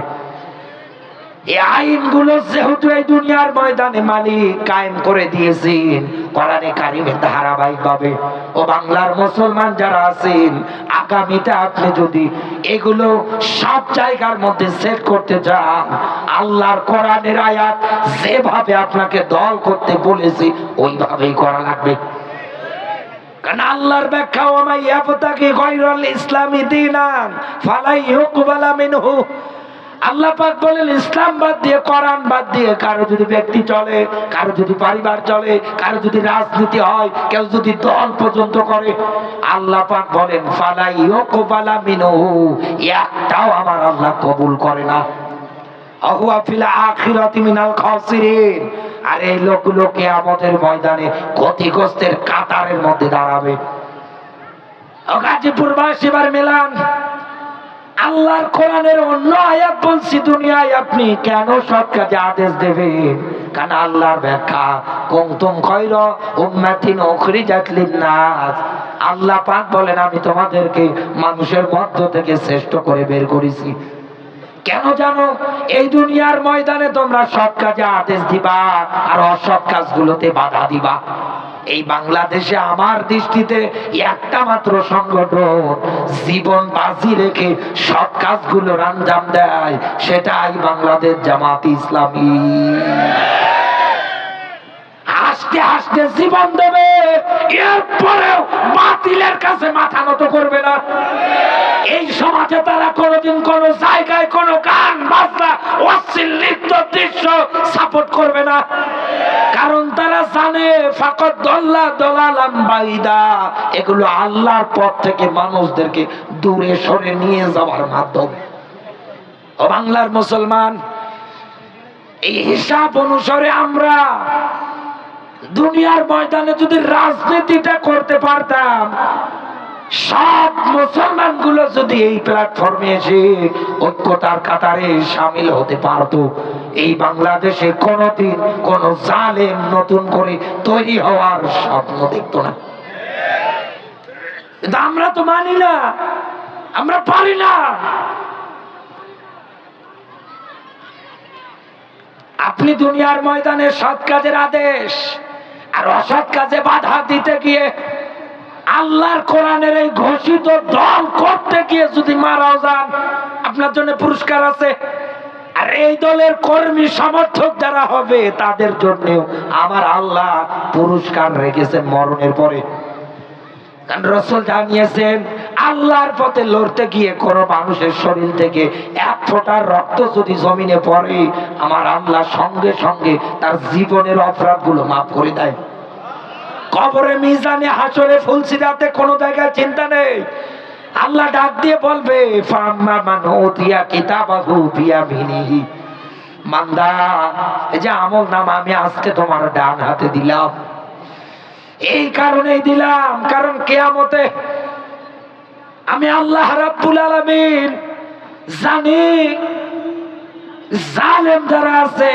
এই আইনগুলো যেহেতু এই দুনিয়ার ময়দানে মালিক কায়েম করে দিয়েছেন কোরআনে কারিমে ধারাবাহিক ভাবে, ও বাংলার মুসলমান যারা আছেন, আগামীতে আপনি যদি এগুলো সব জায়গার মধ্যে সেট করতে চান, আল্লাহর কোরআনের আয়াত যেভাবে আপনাকে দল করতে বলেছে ওইভাবেই করা লাগবে। কারণ আল্লাহর ব্যাখ্যা, ওমা ইয়াবতাগি গায়রাল ইসলামি দীনান ফালাই ইউকবালা মিনহু। আল্লাহ পাক বলেন, ইসলাম বাদ দিয়ে, কোরআন বাদ দিয়ে কারো যদি ব্যক্তি চলে, কারো যদি পরিবার চলে, কারো যদি রাজনীতি হয়, কেউ যদি দল পর্যন্ত করে, আল্লাহ পাক বলেন ফালা ইউকবালা মিনহু, একটাও আমার আল্লাহ কবুল করে না। আহুয়া ফিল আখিরাতি মিনাল খাসিরিন। আর এই লোকগুলো কিয়ামতের ময়দানে ক্ষতিগ্রস্তের কাতারের মধ্যে দাঁড়াবে। গাজীপুরবাসী এবার মেলান, আল্লাহর কোরআনের অন্য আয়াত বলছি, দুনিয়ায় আপনি কেন সৎ কাজে আদেশ দেবেন? কারণ আল্লাহর ব্যাখ্যা, কুনতুম খায়রা উম্মাতিন উখরিজাত লিন-নাস। আল্লাহ পাক বলেন, আমি তোমাদেরকে মানুষের মধ্য থেকে শ্রেষ্ঠ করে বের করেছি। কেন জানো? এই দুনিয়ার ময়দানে তোমরা সৎ কাজে আদেশ দিবা আর অসৎ কাজগুলোতে বাধা দিবা। এই বাংলাদেশে আমার দৃষ্টিতে একটা মাত্র সংগঠন জীবন বাজি রেখে সৎ কাজগুলোর আঞ্জাম দেয়, সেটাই বাংলাদেশ জামাত ইসলামী। হাসতে হাসতে জীবন দেবে, এরপরেও বাতিলের কাছে মাথা নত করবে না। এই সমাজে তারা কোনোদিন কোন জায়গায় কোন গান বাজনা অশ্লীল নৃত্য দৃশ্য সাপোর্ট করবে না। কারণ তারা জানে ফাকাত দল্লা দলালাম বাইদা, এগুলো আল্লাহর পথ থেকে মানুষদেরকে দূরে সরে নিয়ে যাওয়ার মাধ্যম। ও বাংলার মুসলমান, এই হিসাব অনুসারে আমরা দুনিয়ার ময়দানে যদি রাজনীতিটা করতে পারতাম, সব মুসলমান গুলো যদি এই প্ল্যাটফর্মে এসে ঐক্যতার কাতারে সামিল হতে পারতো, এই বাংলাদেশে কোনোদিন কোন জালেম নতুন করে তৈরি হওয়ার স্বপ্ন দেখতো না। কিন্তু আমরা তো মানি না, আমরা পারি না। আপনি দুনিয়ার ময়দানে সৎ কাজের আদেশ আর অসৎ কাজে বাধা দিতে গিয়ে, আল্লাহর কোরআনের এই ঘোষিত দল করতে গিয়ে যদি মারাও যান, আপনার জন্য পুরস্কার আছে। আর এই দলের কর্মী সমর্থক যারা হবে, তাদের জন্যও আমার আল্লাহ পুরস্কার রেখেছেন মরণের পরে। কারণ রাসূল জানিয়েছেন, আল্লাহর পথে লড়তে গিয়ে কোনো মানুষের শরীর থেকে এক ফোঁটা রক্ত যদি জমিনে পড়ে, আমার আল্লাহ সঙ্গে সঙ্গে তার জীবনের অপরাধগুলো মাফ করে দেয়। কবরে, মিজানে, হাসরে, ফুলসিরাতে কোনো জায়গায় চিন্তা নেই। আল্লাহ ডাক দিয়ে বলবে, ফাম্মা মান উতিয়া কিতাবাহু বিয়ামিনিহি, বান্দা এই যে আমল নামা আমি আজকে তোমার ডান হাতে দিলাম। এই কারণেই দিলাম, কারণ কিয়ামতে আমি আল্লাহ রাব্বুল আলামিন জানি জালেম যারা আছে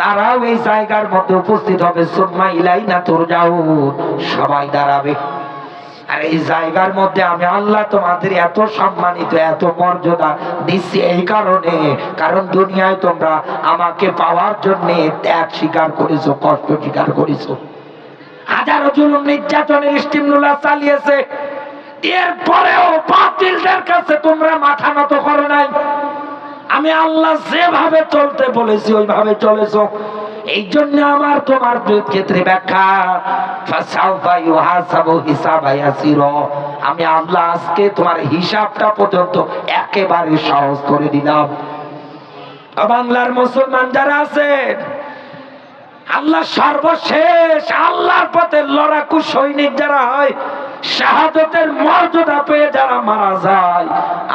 তারাও এই জায়গার মধ্যে উপস্থিত হবে। সুম্মা ইলাইনা তুরজাউন, সবাই দাঁড়াবে। আর এই জায়গার মধ্যে আমি আল্লাহ তোমাদের এত সম্মানিত, এত মর্যাদা দিচ্ছি এই কারণে, কারণ দুনিয়ায় তোমরা আমাকে পাওয়ার জন্য ত্যাগ স্বীকার করেছো, কষ্ট স্বীকার করেছো, হাজারো জুলুম নির্যাতনের স্টিমুলাস চালিয়েছে। এরপরেও বাতিলদের কাছে তোমরা মাথা নত করো নাই। আমি আল্লাহ যেভাবে চলতে বলেছি ওইভাবে চলেছো। এই জন্য আমার তোমার ক্ষেত্রে ব্যাখ্যা, আমি আল্লাহ আজকে তোমার হিসাবটা পর্যন্ত একেবারে সহজ করে দিলাম। বাংলার মুসলমান যারা আছে, আল্লাহ সর্বশেষ আল্লাহর পথে লড়াকু সৈনিক যারা হয়, শাহাদাতের মর্যাদা পেয়ে যারা মারা যায়,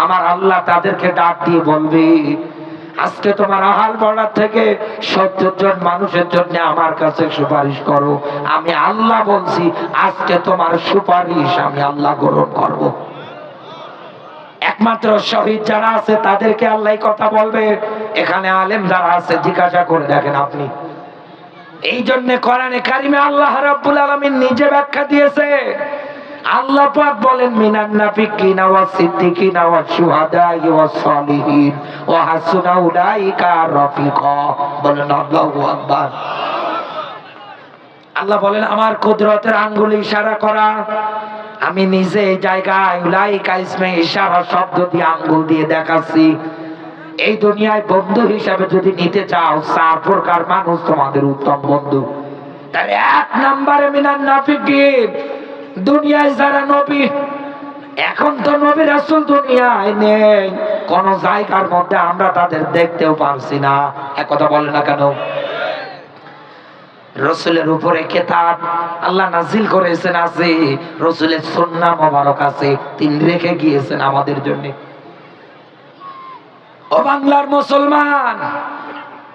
আমার আল্লাহ তাদেরকে ডাক দিয়ে বলবে, আজকে তোমার আহাল বর্ডার থেকে 70 জন মানুষের জন্য আমার কাছে সুপারিশ করো। আমি আল্লাহ বলছি, আজকে তোমার সুপারিশ আমি আল্লাহ গ্রহণ করব। একমাত্র শহীদ যারা আছে তাদেরকে আল্লাহ কথা বলবে। এখানে আলেম যারা আছে জিজ্ঞাসা করে দেখেন আপনি। এই জন্য কোরআনে কারিমে আল্লাহ রাব্বুল আলামিন নিজে ব্যাখ্যা দিয়েছে। আল্লাহ পাক বলেন, মিনান নাফিকিনা ওয়াস সিদ্দিকিনা ওয়াস শুহাদাই ওয়াস সালিহিন ওয়া হাসুনা উলাইকা রাফিকা। বলেন আল্লাহু আকবার। আল্লাহ বলেন, আমার কুদরতের আঙ্গুলে ইশারা করা, আমি নিজে এই জায়গায় উলাইকা ইসমে ইশারা শব্দ দিয়ে আঙ্গুল দিয়ে দেখাচ্ছি। এই দুনিয়ায় বন্ধু হিসাবে যদি নিতে চাও, 4 প্রকার মানুষ তোমাদের উত্তম বন্ধু। তার 1 নম্বরে মিনান নাফিকিন, দুনিয়ায় যারা নবী, এখন তো নবী রাসূল দুনিয়ায় নেই, কোন জায়গার মধ্যে আমরা তাদের দেখতেও পারছি না। এক কথা বলে না কেন? রাসূলের উপরে কিতাব আল্লাহ নাযিল করেছেন, আছে রাসূলের সুন্নাহ মোবারক আছে, তিনি রেখে গিয়েছেন আমাদের জন্য। ও বাংলার মুসলমান,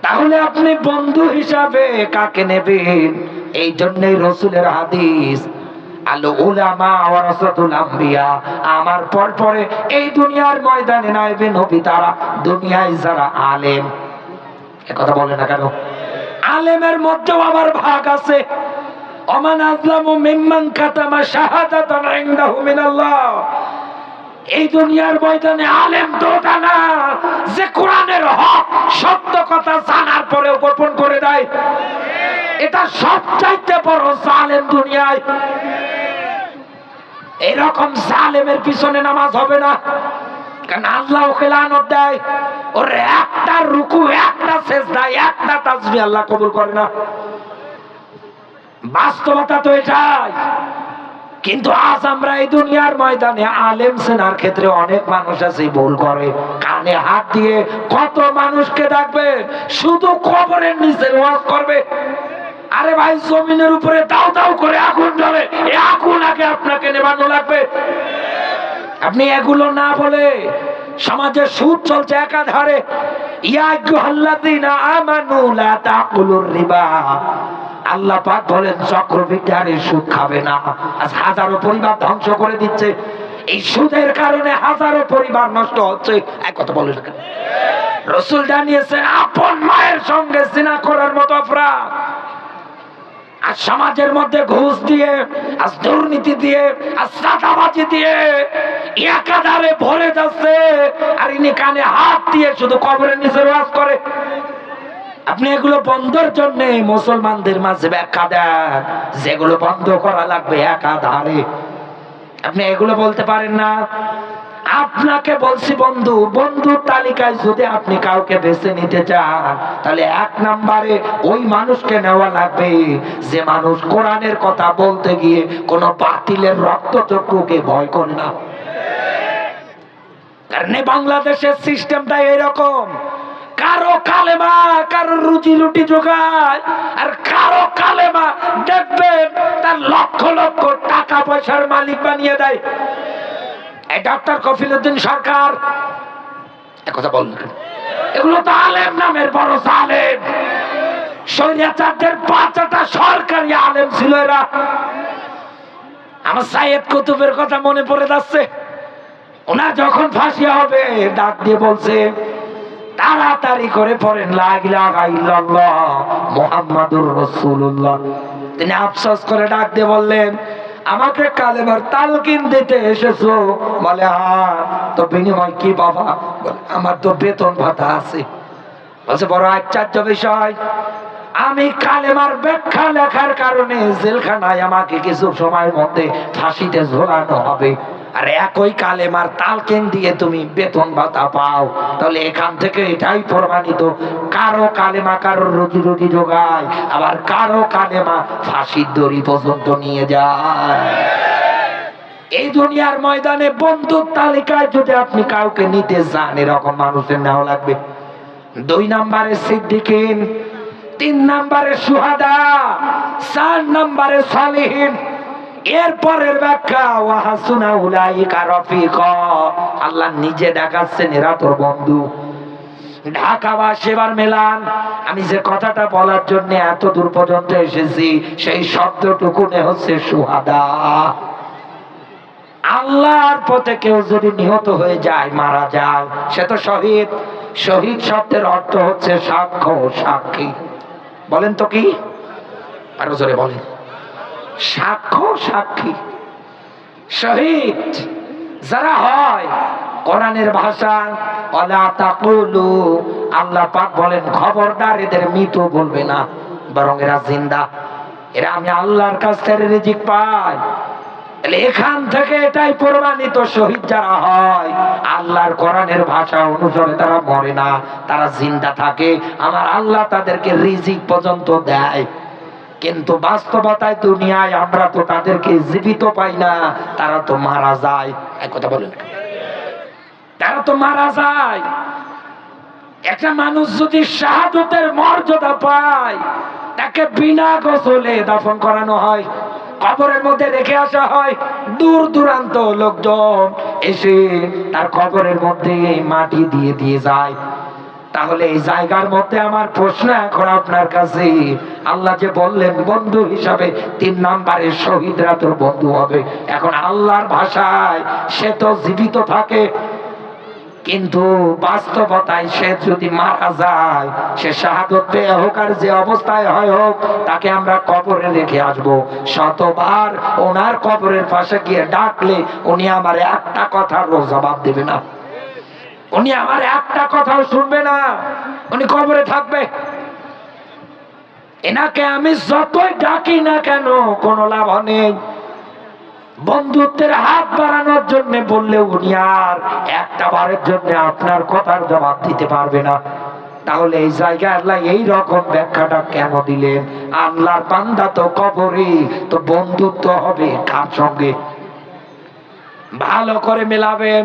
তাহলে আপনি বন্ধু হিসাবে কাকে নেবেন? এই জন্যই রাসূলের হাদিস, আল উলামা ওয়ারাসাতুল আম্বিয়া, আমার পর পরে এই দুনিয়ার ময়দানে নাইবে নবী তারা, দুনিয়ায় যারা আলেম। এ কথা বলে না কেন? আলেমের মধ্যেও আবার ভাগ আছে। ওমান আযলামু মিম্মান কাতামা শাহাদাতান ইনদাহু মিনাল্লাহ। এই দুনিয়ার ময়দানে আলেম তো না যে কোরআনের হক সত্য কথা জানার পরেও গোপন করে দেয়, এটা সবচাইতে বড় জালেম দুনিয়ায়। এরকম জালেমের পিছনে নামাজ হবে না, কারণ আল্লাহ ওকে লানত দেয়। ওর একটা রুকু, একটা সিজদা, একটা তাসবিহ আল্লাহ কবুল করে না। বাস্তবতা তো এটাই। কিন্তু আজ আমরা এই দুনিয়ার ময়দানে আলেম সেনার ক্ষেত্রে অনেক মানুষ আছে ভুল করে, কানে হাত দিয়ে কত মানুষকে ডাকবে, শুধু কবরের নিচে ওয়াজ করবে। আরে ভাই, জমিনের উপরে দাও দাও করে আগুন জ্বলে, এই আগুন আগে আপনাকে নেভানো লাগবে। আপনি এগুলো না বলে, সমাজে সুদ চলছে একাধারে, ইয়া আইয়ুহাল্লাযীনা আমানু লা তাকুলুর রিবা। আল্লাহ পাক বলেন চক্রবৃদ্ধি হারে সুদ খাবে না। আজ হাজারো পরিবার ধ্বংস করে দিচ্ছে, এই সুদের কারণে হাজারো পরিবার নষ্ট হচ্ছে। এক কথা বলেন না কেন? রাসূল জানিয়েছেন, আপন মায়ের সঙ্গে জিনা করার মতো অপরাধ। আর সমাজের মধ্যে ঘুষ দিয়ে, আর দুর্নীতি দিয়ে, আর চাঁদাবাজি দিয়ে একাধারে ভরে যাচ্ছে। আর ইনি কানে হাত দিয়ে শুধু কবরের নিচে ওয়াজ করে। আপনি এগুলো বন্ধের জন্য মুসলমানদের মাঝে ব্যাখ্যা দেন, যেগুলো বন্ধ করা লাগবে একাধারে। আপনি এগুলো বলতে পারেন না। আপনাকে বলছি বন্ধু, বন্ধুর তালিকায় যদি আপনি কাউকে বেছে নিতে চান, তাহলে 1 নম্বরে ওই মানুষকে নেওয়া লাগবে যে মানুষ কোরআনের কথা বলতে গিয়ে কোন বাতিলের রক্তচক্ষুকে ভয় করে না। কারণ বাংলাদেশের সিস্টেমটা এরকম, কারো কালেমা কারো রুজি রুটি যোগায়, আর কারো কালেমা দেখবেন তার লক্ষ লক্ষ টাকা পয়সার মালিক বানিয়ে দেয়। এই ডক্টর কফিলউদ্দিন সরকার, কথা বলেন, এগুলো তো আলেম নামের বড় জালেম। শরিয়াতদের 5টা সরকারি আলেম ছিল এরা। আমার সাইয়েদ কুতুবের কথা মনে পড়ে যাচ্ছে। ওনার যখন ফাঁসি হবে ডাক দিয়ে বলছে, তাড়াতাড়ি করে পড়েন লা ইলাহা ইল্লাল্লাহ মুহাম্মাদুর রাসূলুল্লাহ। তিনি আফসোস করে ডাক দিয়ে বললেন, আমাকে কালেমার তালকিন দিতে এসেছো? বলে হ্যাঁ। তো বিনিময় কি বাবা? আমার তো বেতন ভাতা আছে। বলছে বড় আশ্চর্য বিষয়, আমি কালেমার ব্যাখ্যা লেখার কারণে জেলখানায় আমাকে কিছু সময়ের মধ্যে ফাঁসিতে ঝোলানো হবে, আর একই কালেমার তালকিন দিয়ে তুমি বেতন ভাতা পাও। তাহলে এখান থেকে এটাই প্রমাণিত, কারো কালেমা কারো রুজি রুটি যোগায়, আবার কারো কালেমা ফাঁসির দড়ি পর্যন্ত নিয়ে যায়। এই দুনিয়ার ময়দানে বন্ধুর তালিকায় যদি আপনি কাউকে নিতে চান, এরকম মানুষের নেওয়া লাগবে। 2 নম্বরে সিদ্দিকিন, 3 নম্বরে শুহাদা, 4 নম্বরে সালিহিন। এরপরের ব্যাখ্যা ওয়া হাসুনা উলাইকা রফিকা, আল্লাহ নিজে দেখাচ্ছেন এরা তোর বন্ধু। ঢাকাবাসী এবার মেলান, আমি যে কথাটা বলার জন্য এত দূর পর্যন্ত এসেছি সেই শব্দটুকু হচ্ছে সুহাদা। আল্লাহর পথে কেউ যদি নিহত হয়ে যায়, মারা যায়, সে তো শহীদ। শহীদ শব্দের অর্থ হচ্ছে সাক্ষ্য, সাক্ষী। বলেন তো কি? আরো জোরে বলেন। সাক্ষ্য, সাক্ষী। শহীদ যারা হয়, কোরআনের ভাষা ওয়ালা তাকুলু, আল্লাহ পাক বলেন খবরদার এদের মৃত বলবে না, বরং এরা জিন্দা। এরা আমি আল্লাহর কাছ থেকে রিজিক পাই। এখান থেকে এটাই প্রমাণিত, শহীদ যারা হয় আল্লাহর কোরআনের ভাষা অনুসারে তারা মরে না, তারা জিন্দা থাকে। আমার আল্লাহ তাদেরকে রিজিক পর্যন্ত দেয়। কিন্তু বাস্তবতায় দুনিয়ায় আমরা তো তাদেরকে জীবিত পাই না, তারা তো মারা যায়। এক কথা বলেন, তারা তো মারা যায়। একটা মানুষ যদি শাহাদাতের মর্যাদা পায়, তাকে বিনা গোসলে দাফন করানো হয়, কবরের মধ্যে রেখে আসা হয়। দূর দূরান্ত লোকজন এসে তার কবরের মধ্যে মাটি দিয়ে দিয়ে যায়। তাহলে এই জায়গার মধ্যে আমার প্রশ্ন এখন আপনার কাছে, আল্লাহ যে বললেন বন্ধু হিসাবে 3 নম্বরে শহীদরা তোর বন্ধু হবে। এখন আল্লাহর ভাষায় সে তো জীবিত থাকে, কিন্তু বাস্তবতায় সে যদি মারা যায়, সে শাহাদত পেয়ে হোক আর যে অবস্থায় হয় হোক, তাকে আমরা কবরে রেখে আসবো। শতবার ওনার কবরের পাশে গিয়ে ডাকলে উনি আমার একটা কথারও জবাব দেবে না, উনি আমার একটা কথাও শুনবে না, উনি কবরে থাকবে। এনাকে আমি যতই ডাকি না কেন কোনো লাভ নেই। বন্ধুত্বের হাত বাড়ানোর জন্য বললে উনি আর একটা বারের জন্য আপনার কথার জবাব দিতে পারবে না। তাহলে এই জায়গায় আল্লাহ এই রকম ব্যাখ্যাটা কেন দিলেন? আল্লাহর বান্দা তো কবরে, তো বন্ধুত্ব হবে কার সঙ্গে? ভালো করে মেলাবেন।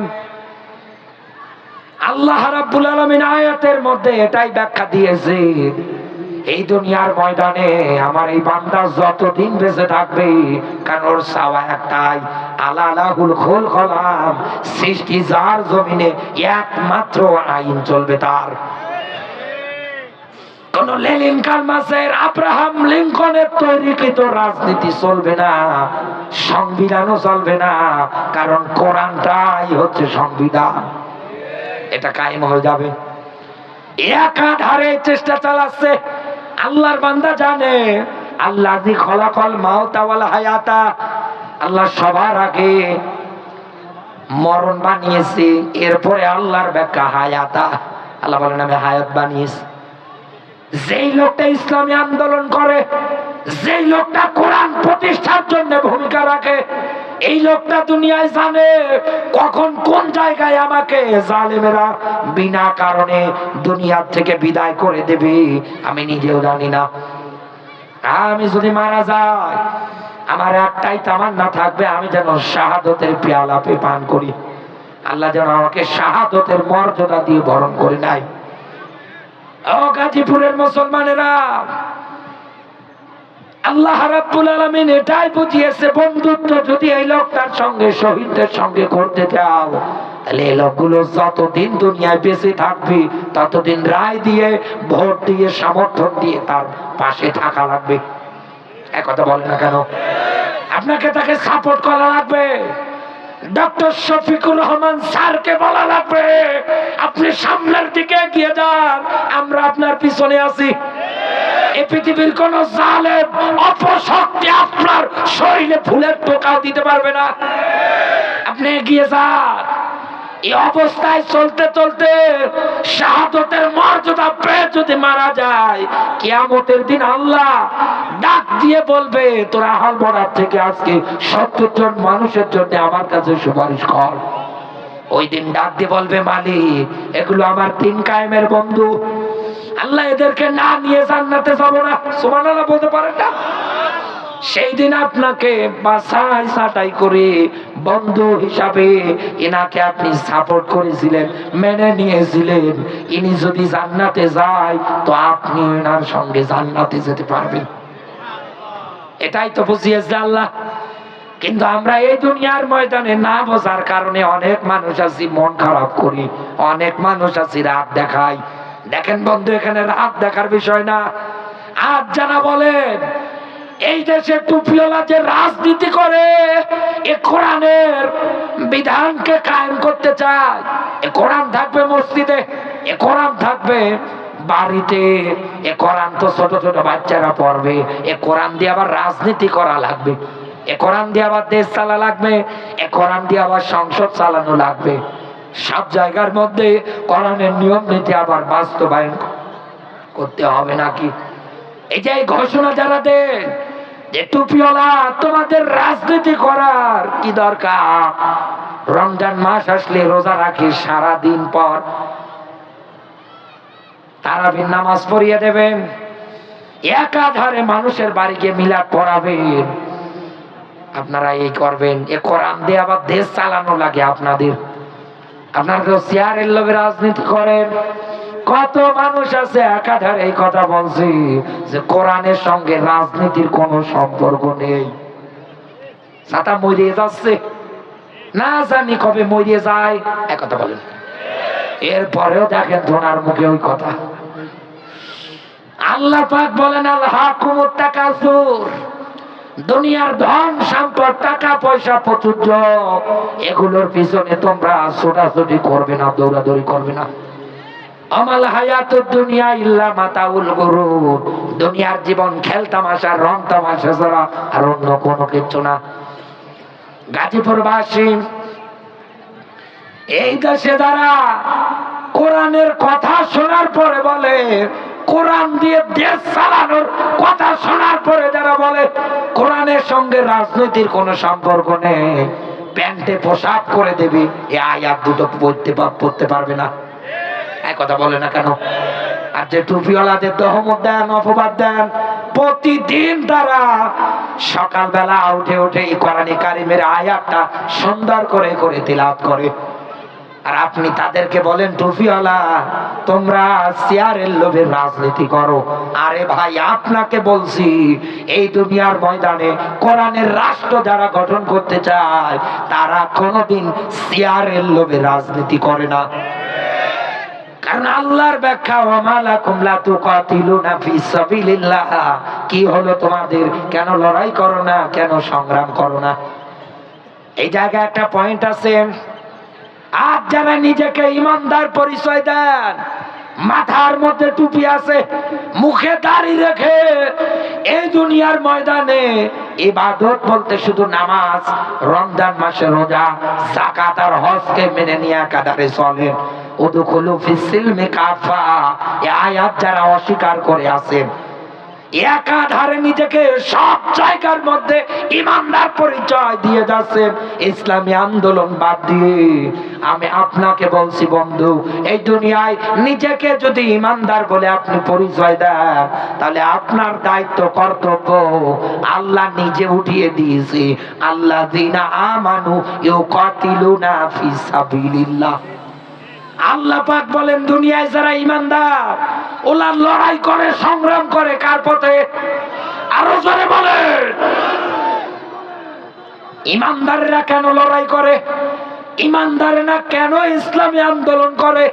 আল্লাহ রাব্বুল আলামিন আয়াতের মধ্যে এটাই ব্যাখ্যা দিয়েছে, এই দুনিয়ার ময়দানে আমার এই বান্দা যতদিন বেঁচে থাকবে, কারণ ওর চাওয়া একটাই, আলালাহুল খুলকলাম, সৃষ্টি যার জমিনে একমাত্র আইন চলবে তার। কোন লেনিন কালমাসের আব্রাহাম লিঙ্কনের তৈরিকৃত রাজনীতি চলবে না, সংবিধানও চলবে না, কারণ কোরআনটাই হচ্ছে সংবিধান। এটা কায়েম হয়ে যাবে। একাধারে চেষ্টা চালাচ্ছে। আল্লাহর বান্দা জানে আল্লাহ জি খলাকল মাউতা ওয়াল হায়াতা, আল্লাহ সবার আগে মরণ বানিয়েছে, এরপরে আল্লাহর ব্যাখ্যা হায়াতা। আল্লাহ বলেন আমি হায়াত বানিয়েছি। যেই লোকটা ইসলামী আন্দোলন করে, যেই লোকটা কোরআন প্রতিষ্ঠার জন্য ভূমিকা রাখে, এই লোকটা দুনিয়ায় জানে কখন কোন জায়গায় আমাকে জালেমেরা বিনা কারণে দুনিয়ার থেকে বিদায় করে দেবে, আমি নিজেও জানি না। আমি যদি মারা যাই, আমার একটাই তামান্না থাকবে, আমি যেন শাহাদতের পেয়ালা পান করি। আল্লাহ যেন আমাকে শাহাদতের মর্যাদা দিয়ে বরণ করে নেয়। ও গাজীপুরের মুসলমানেরা, আল্লাহ রাব্বুল আলামিন এটাই বুঝিয়েছে, বন্ধুত্ব যদি এই লোকটার সঙ্গে শহীদদের সঙ্গে করতে চাও, তাহলে এই লোকগুলো যতদিন দুনিয়ায় বেঁচে থাকবে ততদিন রায় দিয়ে, ভোট দিয়ে, সমর্থন দিয়ে তার পাশে থাকা লাগবে। এক কথা বলেন না কেন? আপনাকে তাকে সাপোর্ট করা লাগবে। ডক্টর শফিকুর রহমান স্যারকে বলা লাগবে আপনি সামনের দিকে এগিয়ে যান, আমরা আপনার পিছনে আছি। এই পৃথিবীর কোন জালেম অপশক্তি আপনার শরীরে ফুলের টোকাও দিতে পারবে না। আপনি এগিয়ে যান। এই অবস্থায় চলতে চলতে শাহাদতের মর্যাদা পেয়ে যদি মারা যায়, কিয়ামতের দিন আল্লাহ ডাক দিয়ে বলবে তোরা হালবড়ার থেকে আজকে 70 জন মানুষের জন্য আমার কাছে সুপারিশ কর। ওই দিন ডাক দিয়ে বলবে মালিক, এগুলো আমার 3 কায়েমের বন্ধু, আল্লাহ এদেরকে না নিয়ে জান্নাতে যাব না। সুবহানাল্লাহ বলতে পারেন না? সেই দিন আপনাকে বাছাই ছাঁটাই করে বন্ধু হিসাবে এনাকে আপনি সাপোর্ট করেছিলেন, মেনে নিয়েছিলেন, ইনি যদি জান্নাতে যায় তো আপনি এনার সঙ্গে জান্নাতে যেতে পারবেন। এটাই তো বুঝিয়েছে আল্লাহ। কিন্তু আমরা এই দুনিয়ার ময়দানে না বোঝার কারণে অনেক মানুষ আছি মন খারাপ করি, অনেক মানুষ আছি রাগ দেখাই। দেখেন বন্ধু, এখানে রাগ দেখার বিষয় না। আজ যারা বলেন এই দেশে টুপিওয়ালা যে রাজনীতি করে, এ কোরআনের বিধানকে কায়েম করতে চায়, এ কোরআন থাকবে মসজিদে, এ কোরআন থাকবে বাড়িতে, এ কোরআন তো ছোট ছোট বাচ্চারা পড়বে, এ কোরআন দিয়ে আবার রাজনীতি করা লাগবে, এ কোরআন দিয়ে আবার দেশ চালা লাগবে, এ কোরআন দিয়ে আবার সংসদ চালানো লাগবে। সব জায়গার মধ্যে কোরআনের নিয়ম নীতি আবার বাস্তবায়ন করতে হবে নাকি? এই যে ঘোষণা যারা দেন যে টুপিওয়ালা তোমাদের রাজনীতি করার কি দরকার? রমজান মাস আসলে রোজা রাখি, সারা দিন পর তারাবির নামাজ পড়িয়ে দেবেন, একাধারে মানুষের বাড়ি গিয়ে মিলাদ পড়াবেন, আপনারা এই করবেন। এ কোরআন দিয়ে আবার দেশ চালানো লাগে আপনাদের। আপনারা তো চেয়ারের লোভে রাজনীতি করেন। কত মানুষ আছে একাধারে এই কথা বলছি যে কোরআনের সঙ্গে রাজনীতির কোনো সম্পর্ক নেই। ছাতা মরিয়ে যাচ্ছে, না জানি কবে মরিয়ে যায়, একথা বলেন। এরপরেও দেখেন ধোনার মুখে ওই কথা। আল্লাহ পাক বলেন আল হাকুমুত তাকাসুর, দুনিয়ার ধন সম্পদ টাকা পয়সা প্রচুর্য, এগুলোর পিছনে তোমরা ছোটাছুটি করবে না, দৌড়াদৌড়ি করবে না। আমাল হায়াতুদ দুনিয়া ইল্লা মাতাউল গুরুর, দুনিয়ার জীবন খেল তামাশা রং তামাশা ছাড়া আর অন্য কোনো কিছু না। গাজীপুরবাসী, এই দেশে যারা কোরআনের কথা শোনার পরে বলে, কোরআন দিয়ে দেশ চালানোর কথা শোনার পরে যারা বলে কোরআনের সঙ্গে রাজনীতির কোনো সম্পর্ক নেই, প্যান্টে পোশাক করে দেবে, এই আয়াত দুটো পড়তে পারবে না। এক কথা বলে না কেন? আর যে টুপিওয়ালাদের তহমত দেন, অপবাদ দেন, প্রতিদিন তারা সকালবেলা উঠে উঠে এই কোরআনে কারিমের আয়াতটা সুন্দর করে করে তিলাওয়াত করে, আর আপনি তাদেরকে বলেন টুপিওয়ালা তোমরা চেয়ারের লোভে রাজনীতি করো। আরে ভাই, আপনাকে বলছি এই দুনিয়ার ময়দানে কোরআনের রাষ্ট্র যারা গঠন করতে চায় তারা কোনোদিন চেয়ারের লোভে রাজনীতি করে না। কারণ আল্লাহর ব্যাখ্যা ওয়া লাকুম লা তুকাতিলুনা ফি সাবিলিল্লাহ, কি হলো তোমাদের, কেন লড়াই করো না, কেন সংগ্রাম করো না? এই জায়গায় একটা পয়েন্ট আছে। আজ যারা নিজেকে ইমানদার পরিচয় দেন, মাথার মধ্যে টুপি আছে, মুখে দাড়ি রেখে এই দুনিয়ার ময়দানে ইবাদত বলতে শুধু নামাজ, রমজান মাসে রোজা, যাকাত আর হজকে মেনে নিয়ে একাধারে চলেন, উদখুলু ফিস সিলমি কাফা, এই আয়াত যারা অস্বীকার করে আছেন, একাধারে নিজেকে সব জায়গার মধ্যে ইমানদার পরিচয় দিয়ে যাচ্ছেন, ইসলামী আন্দোলন বাদ দিয়ে। আমি আপনাকে বলছি বন্ধু, এই দুনিয়ায় নিজেকে যদি ইমানদার বলে আপনি পরিচয় দেন, তাহলে আপনার দায়িত্ব কর্তব্য আল্লাহ নিজে উঠিয়ে দিয়েছে, আল্লাযীনা আমানু ইউকাতিলুনা ফি সাবিলিল্লাহ। আল্লাহ পাক বলেন দুনিয়ায় যারা ইমানদার ওরা লড়াই করে, সংগ্রাম করে কার পথে? আরো জোরে বলেন। ইমানদাররা কেন লড়াই করে? ইমানদাররা কেন ইসলামী আন্দোলন করে?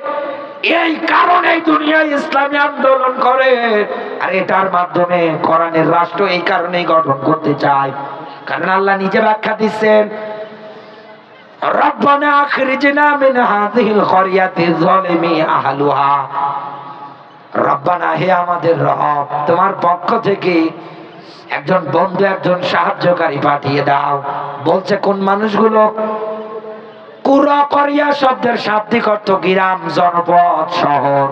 এই কারণে দুনিয়ায় ইসলামী আন্দোলন করে। আর এটার মাধ্যমে কোরআনের রাষ্ট্র এই কারণেই গঠন করতে চায়, কারণ আল্লাহ নিজে ব্যাখ্যা দিচ্ছেন, রব্বানা আখরিজনা মিন হাযিহিল ক্বরিয়াতি যালিমি আহলুহা। রব্বানা, হে আমাদের রব, তোমার পক্ষ থেকে একজন বন্ধু, একজন সাহায্যকারী পাঠিয়ে দাও। বলছে কোন মানুষগুলো? কুরা করিয়া শব্দের শাব্দিক অর্থ গ্রাম, জনপদ, শহর।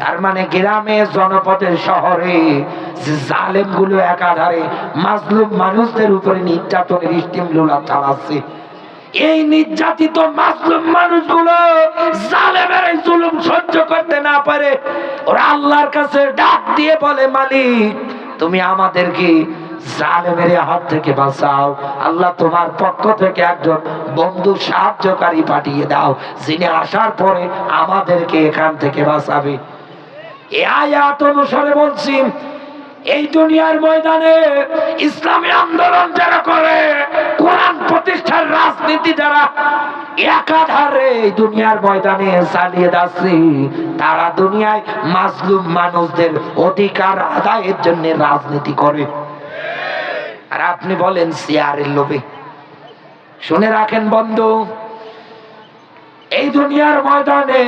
তার মানে গ্রামে, জনপদের, শহরে যে জালেম গুলো একাধারে মাজলুম মানুষদের উপরে নির্যাতনের স্টিমলুলা চালাচ্ছে, এই নির্যাতিত মাজলুম মানুষগুলো জালেমের এই জুলুম সহ্য করতে না পারে ওরা আল্লাহর কাছে ডাক দিয়ে বলে, মালিক তুমি আমাদেরকে জালেমের হাত থেকে বাঁচাও। আল্লাহ তোমার পক্ষ থেকে একজন বন্ধু, সাহায্যকারী পাঠিয়ে দাও, যিনি আসার পরে আমাদেরকে এখান থেকে বাঁচাবে। এই আয়াত অনুসারে বলছি, এই দুনিয়ার ময়দানে ইসলামী আন্দোলন যারা করে কোরআন প্রতিষ্ঠার রাজনীতি যারা একাধারে এই দুনিয়ার ময়দানে চালিয়ে যাচ্ছে, তারা দুনিয়ায় মাজলুম মানুষদের অধিকার আদায়ের জন্য রাজনীতি করে। আর আপনি বলেন চেয়ারের লোভে। শুনে রাখেন বন্ধু, এই দুনিয়ার ময়দানে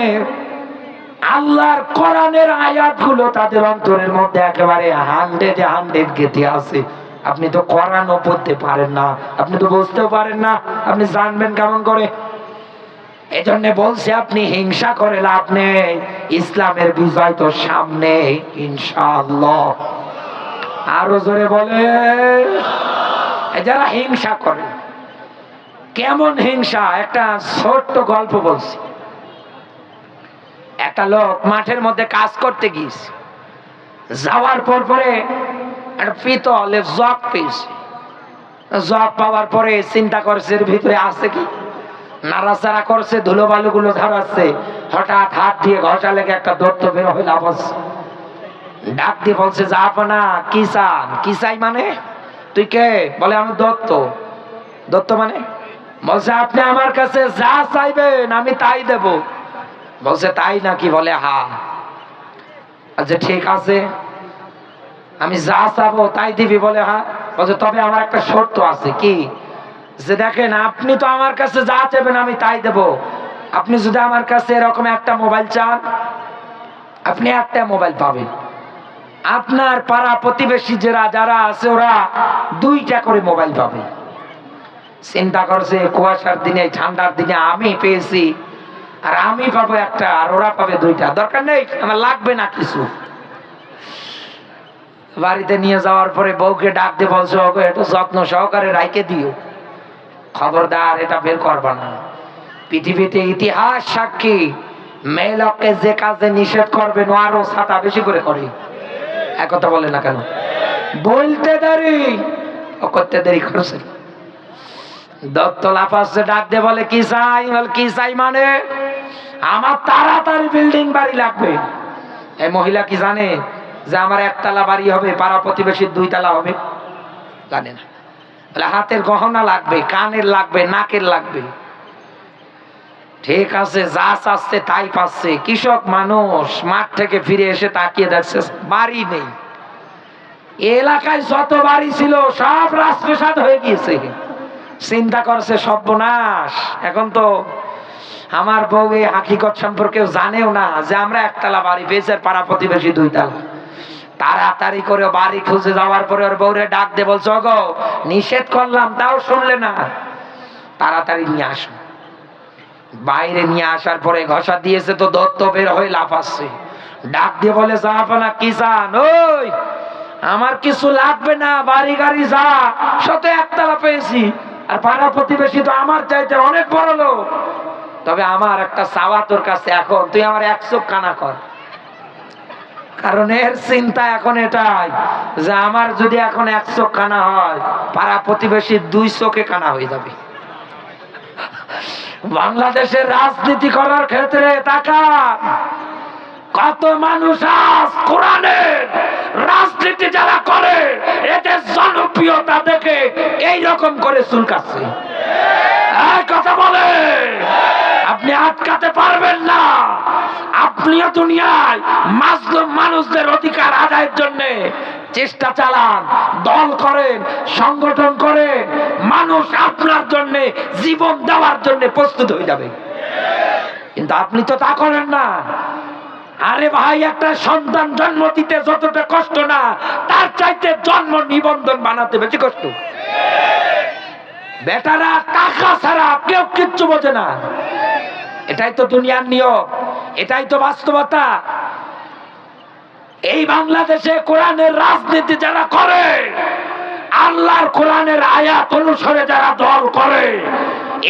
আল্লাহর কোরআনের আয়াতগুলো তাদের অন্তরের মধ্যে একেবারে 100 গেঁথে আছে। আপনি তো কোরআনও পড়তে পারেন না, আপনি তো বুঝতেও পারেন না, আপনি জানবেন কেমন করে? এজন্য বলছে আপনি হিংসা করে লাভ নেই, ইসলামের বিজয় তো সামনে ইনশাআল্লাহ। আরো জোরে বলে। যারা হিংসা করে, কেমন হিংসা? একটা ছোট্ট গল্প বলছি। একটা লোক মাঠের মধ্যে কাজ করতে গিয়েছে, যাওয়ার পরে একটা পিতলের জগ পেয়েছে। জগ পাওয়ার পরে চিন্তা করছে এর ভিতরে আছে কি, নাড়াচাড়া করছে, ধুলোবালু গুলো ঝরাচ্ছে। হঠাৎ হাত দিয়ে ঘষা লেগে একটা দত্ত বের হয়ে লাফাচ্ছে। ডাক দিয়ে বলছে, জাহাপনা কি চান? কি চাই মানে? তুই কে? বলে আমি দত্ত। দত্ত মানে? বলছে আপনি আমার কাছে যা চাইবেন আমি তাই দেব। বলছে তাই নাকি? বলে হ্যাঁ। আচ্ছা ঠিক আছে, আমি যা চাবো তাই দিবি? বলে হ্যাঁ। বলছে তবে আমার একটা শর্ত আছে। কি? যে দেখেন, আপনি তো আমার কাছে যা চাইবেন আমি তাই দেব। আপনি যদি আমার কাছে এরকম একটা মোবাইল চান, আপনি একটা মোবাইল পাবেন। আপনার পাড়া প্রতিবেশী যারা আছে ওরা 2টা করে মোবাইল পাবে। চিন্তা করছে কুয়াশার দিনে, ঠান্ডার দিনে আমি পেয়েছি আর আমি পাবো একটা, আর ওরা পাবে 2টা। দরকার নেই, আমার লাগবে না কিছু। বাড়িতে নিয়ে যাওয়ার পরে বউকে ডাক দিয়ে বলছো, ওকে একটু যত্ন সহকারে রাইখে দিও, খবরদার এটা বের করবা না। পৃথিবীতে ইতিহাস সাক্ষী, মেয়ে লোককে যে কাজে নিষেধ করবে ও আরো ছাতা বেশি করে করে। এক কথা বলে না কেন? বলতে দেরি, ও করতে দেরি করছে। দত্ত লাফাচ্ছে, ডাক দিয়ে বলে কি চাই? বলে কি চাই মানে? আমার তাড়াতাড়ি বিল্ডিং বাড়ি লাগবে। এই মহিলা কি জানে যে আমার 1 তলা বাড়ি হবে, পাড়া প্রতিবেশীর 2 তলা হবে? জানে না। বলে হাতের গহনা লাগবে, কানের লাগবে, নাকের লাগবে। ঠিক আছে, যা চাচ্ছে তাই পাচ্ছে। কৃষক মানুষ মাঠ থেকে ফিরে এসে তাকিয়ে দেখছে বাড়ি নেই। এলাকায় যত বাড়ি ছিল সব রাজপ্রাসাদ হয়ে গিয়েছে। চিন্তা করছে সর্বনাশ, এখন তো আমার বউ এই হাকিকত সম্পর্কে জানেও না যে আমরা 1 তলা বাড়ি পেয়েছি, পাড়া প্রতিবেশী 2 তলা। তাড়াতাড়ি করে বাড়ি খুঁজে যাওয়ার পরে ওর বউরে ডাক দিয়ে বলছো, গো নিষেধ করলাম তাও শুনলে না, তাড়াতাড়ি নিয়ে আসো। বাইরে নিয়ে আসার পরে ঘষা দিয়েছে তো দত্ত বের হয়ে লাফাচ্ছে। ডাক দিয়ে বলে, জাহাপনা কি চান? ওই আমার কিছু লাগবে না, বাড়ি গাড়ি যা, শত 1 তলা পেয়েছি, আর পাড়া প্রতিবেশী তো আমার চাইতে অনেক বড় লোক। তবে আমার একটা চাওয়া তোর কাছে, এখন তুই আমার 1 চোখ কানা কর। কারণ এর চিন্তা এখন এটাই যে আমার যদি এখন 1 চোখ কানা হয়, পাড়া প্রতিবেশী 2 চোখে কানা হয়ে যাবে। বাংলাদেশের রাজনীতি করার ক্ষেত্রে তাকান, কত মানুষ আজ কোরআনের রাজনীতি যারা করে এদের জনপ্রিয়তা দেখে এইরকম করে চুলকাচ্ছে। এই কথা বলে আপনি আটকাতে পারবেন না। আপনিও দুনিয়ায় মাজলুম মানুষদের অধিকার আদায়ের জন্য চেষ্টা চালান, দল করেন, সংগঠন করেন, মানুষ আপনার জন্য জীবন দেওয়ার জন্য প্রস্তুত হয়ে যাবে। কিন্তু আপনি তো তা করেন না। আরে ভাই, একটা সন্তান জন্ম দিতে যতটা কষ্ট না, তার চাইতে জন্ম নিবন্ধন বানাতে বেশি কষ্ট। বেটারা টাকা ছাড়া কেউ কিচ্ছু বোঝে না। এটাই তো দুনিয়ার নিয়ম, এটাই তো বাস্তবতা। এই বাংলাদেশে কোরআনের রাজনীতি যারা করে, আল্লাহর কোরআনের আয়াত অনুসারে যারা দল করে,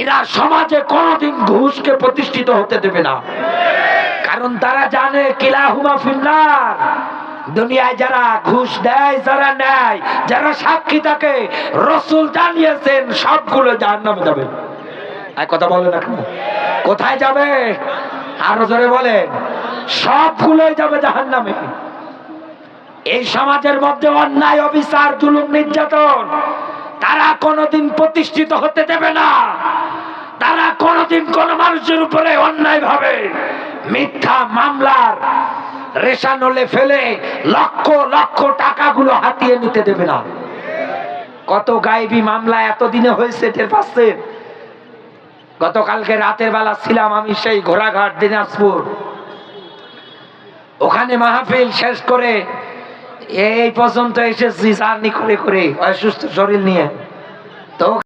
এরা সমাজে কোনোদিন ঘুষকে প্রতিষ্ঠিত হতে দেবে না। কারণ তারা জানে কিলাহুমা ফিন্নার। দুনিয়ায় যারা ঘুষ দেয়, যারা নেয়, যারা সাক্ষী থাকে, রাসূল জানিয়েছেন সবগুলো জাহান্নামে যাবে। এক কথা বলেন না, কোথায় যাবে? আরো জোরে বলেন। সবগুলোই যাবে জাহান্নামে। এই সমাজের মধ্যে অন্যায়, অবিচার, জুলুম, নির্যাতন তারা কোনোদিন প্রতিষ্ঠিত হতে দেবে না। তারা কোনোদিন কোন মানুষের উপরে অন্যায় ভাবে মিথ্যা মামলার রেশানলে ফেলে লক্ষ লক্ষ টাকাগুলো হাতিয়ে নিতে দেবে না। কত গায়েবী মামলা এতদিনে হয়েছে টের পাচ্ছেন? গতকালকে রাতের বেলা ছিলাম আমি সেই ঘোড়াঘাট দিনাজপুর, ওখানে মাহফিল শেষ করে এই পর্যন্ত এসেছি জার্নি করে করে অসুস্থ শরীর নিয়ে। তো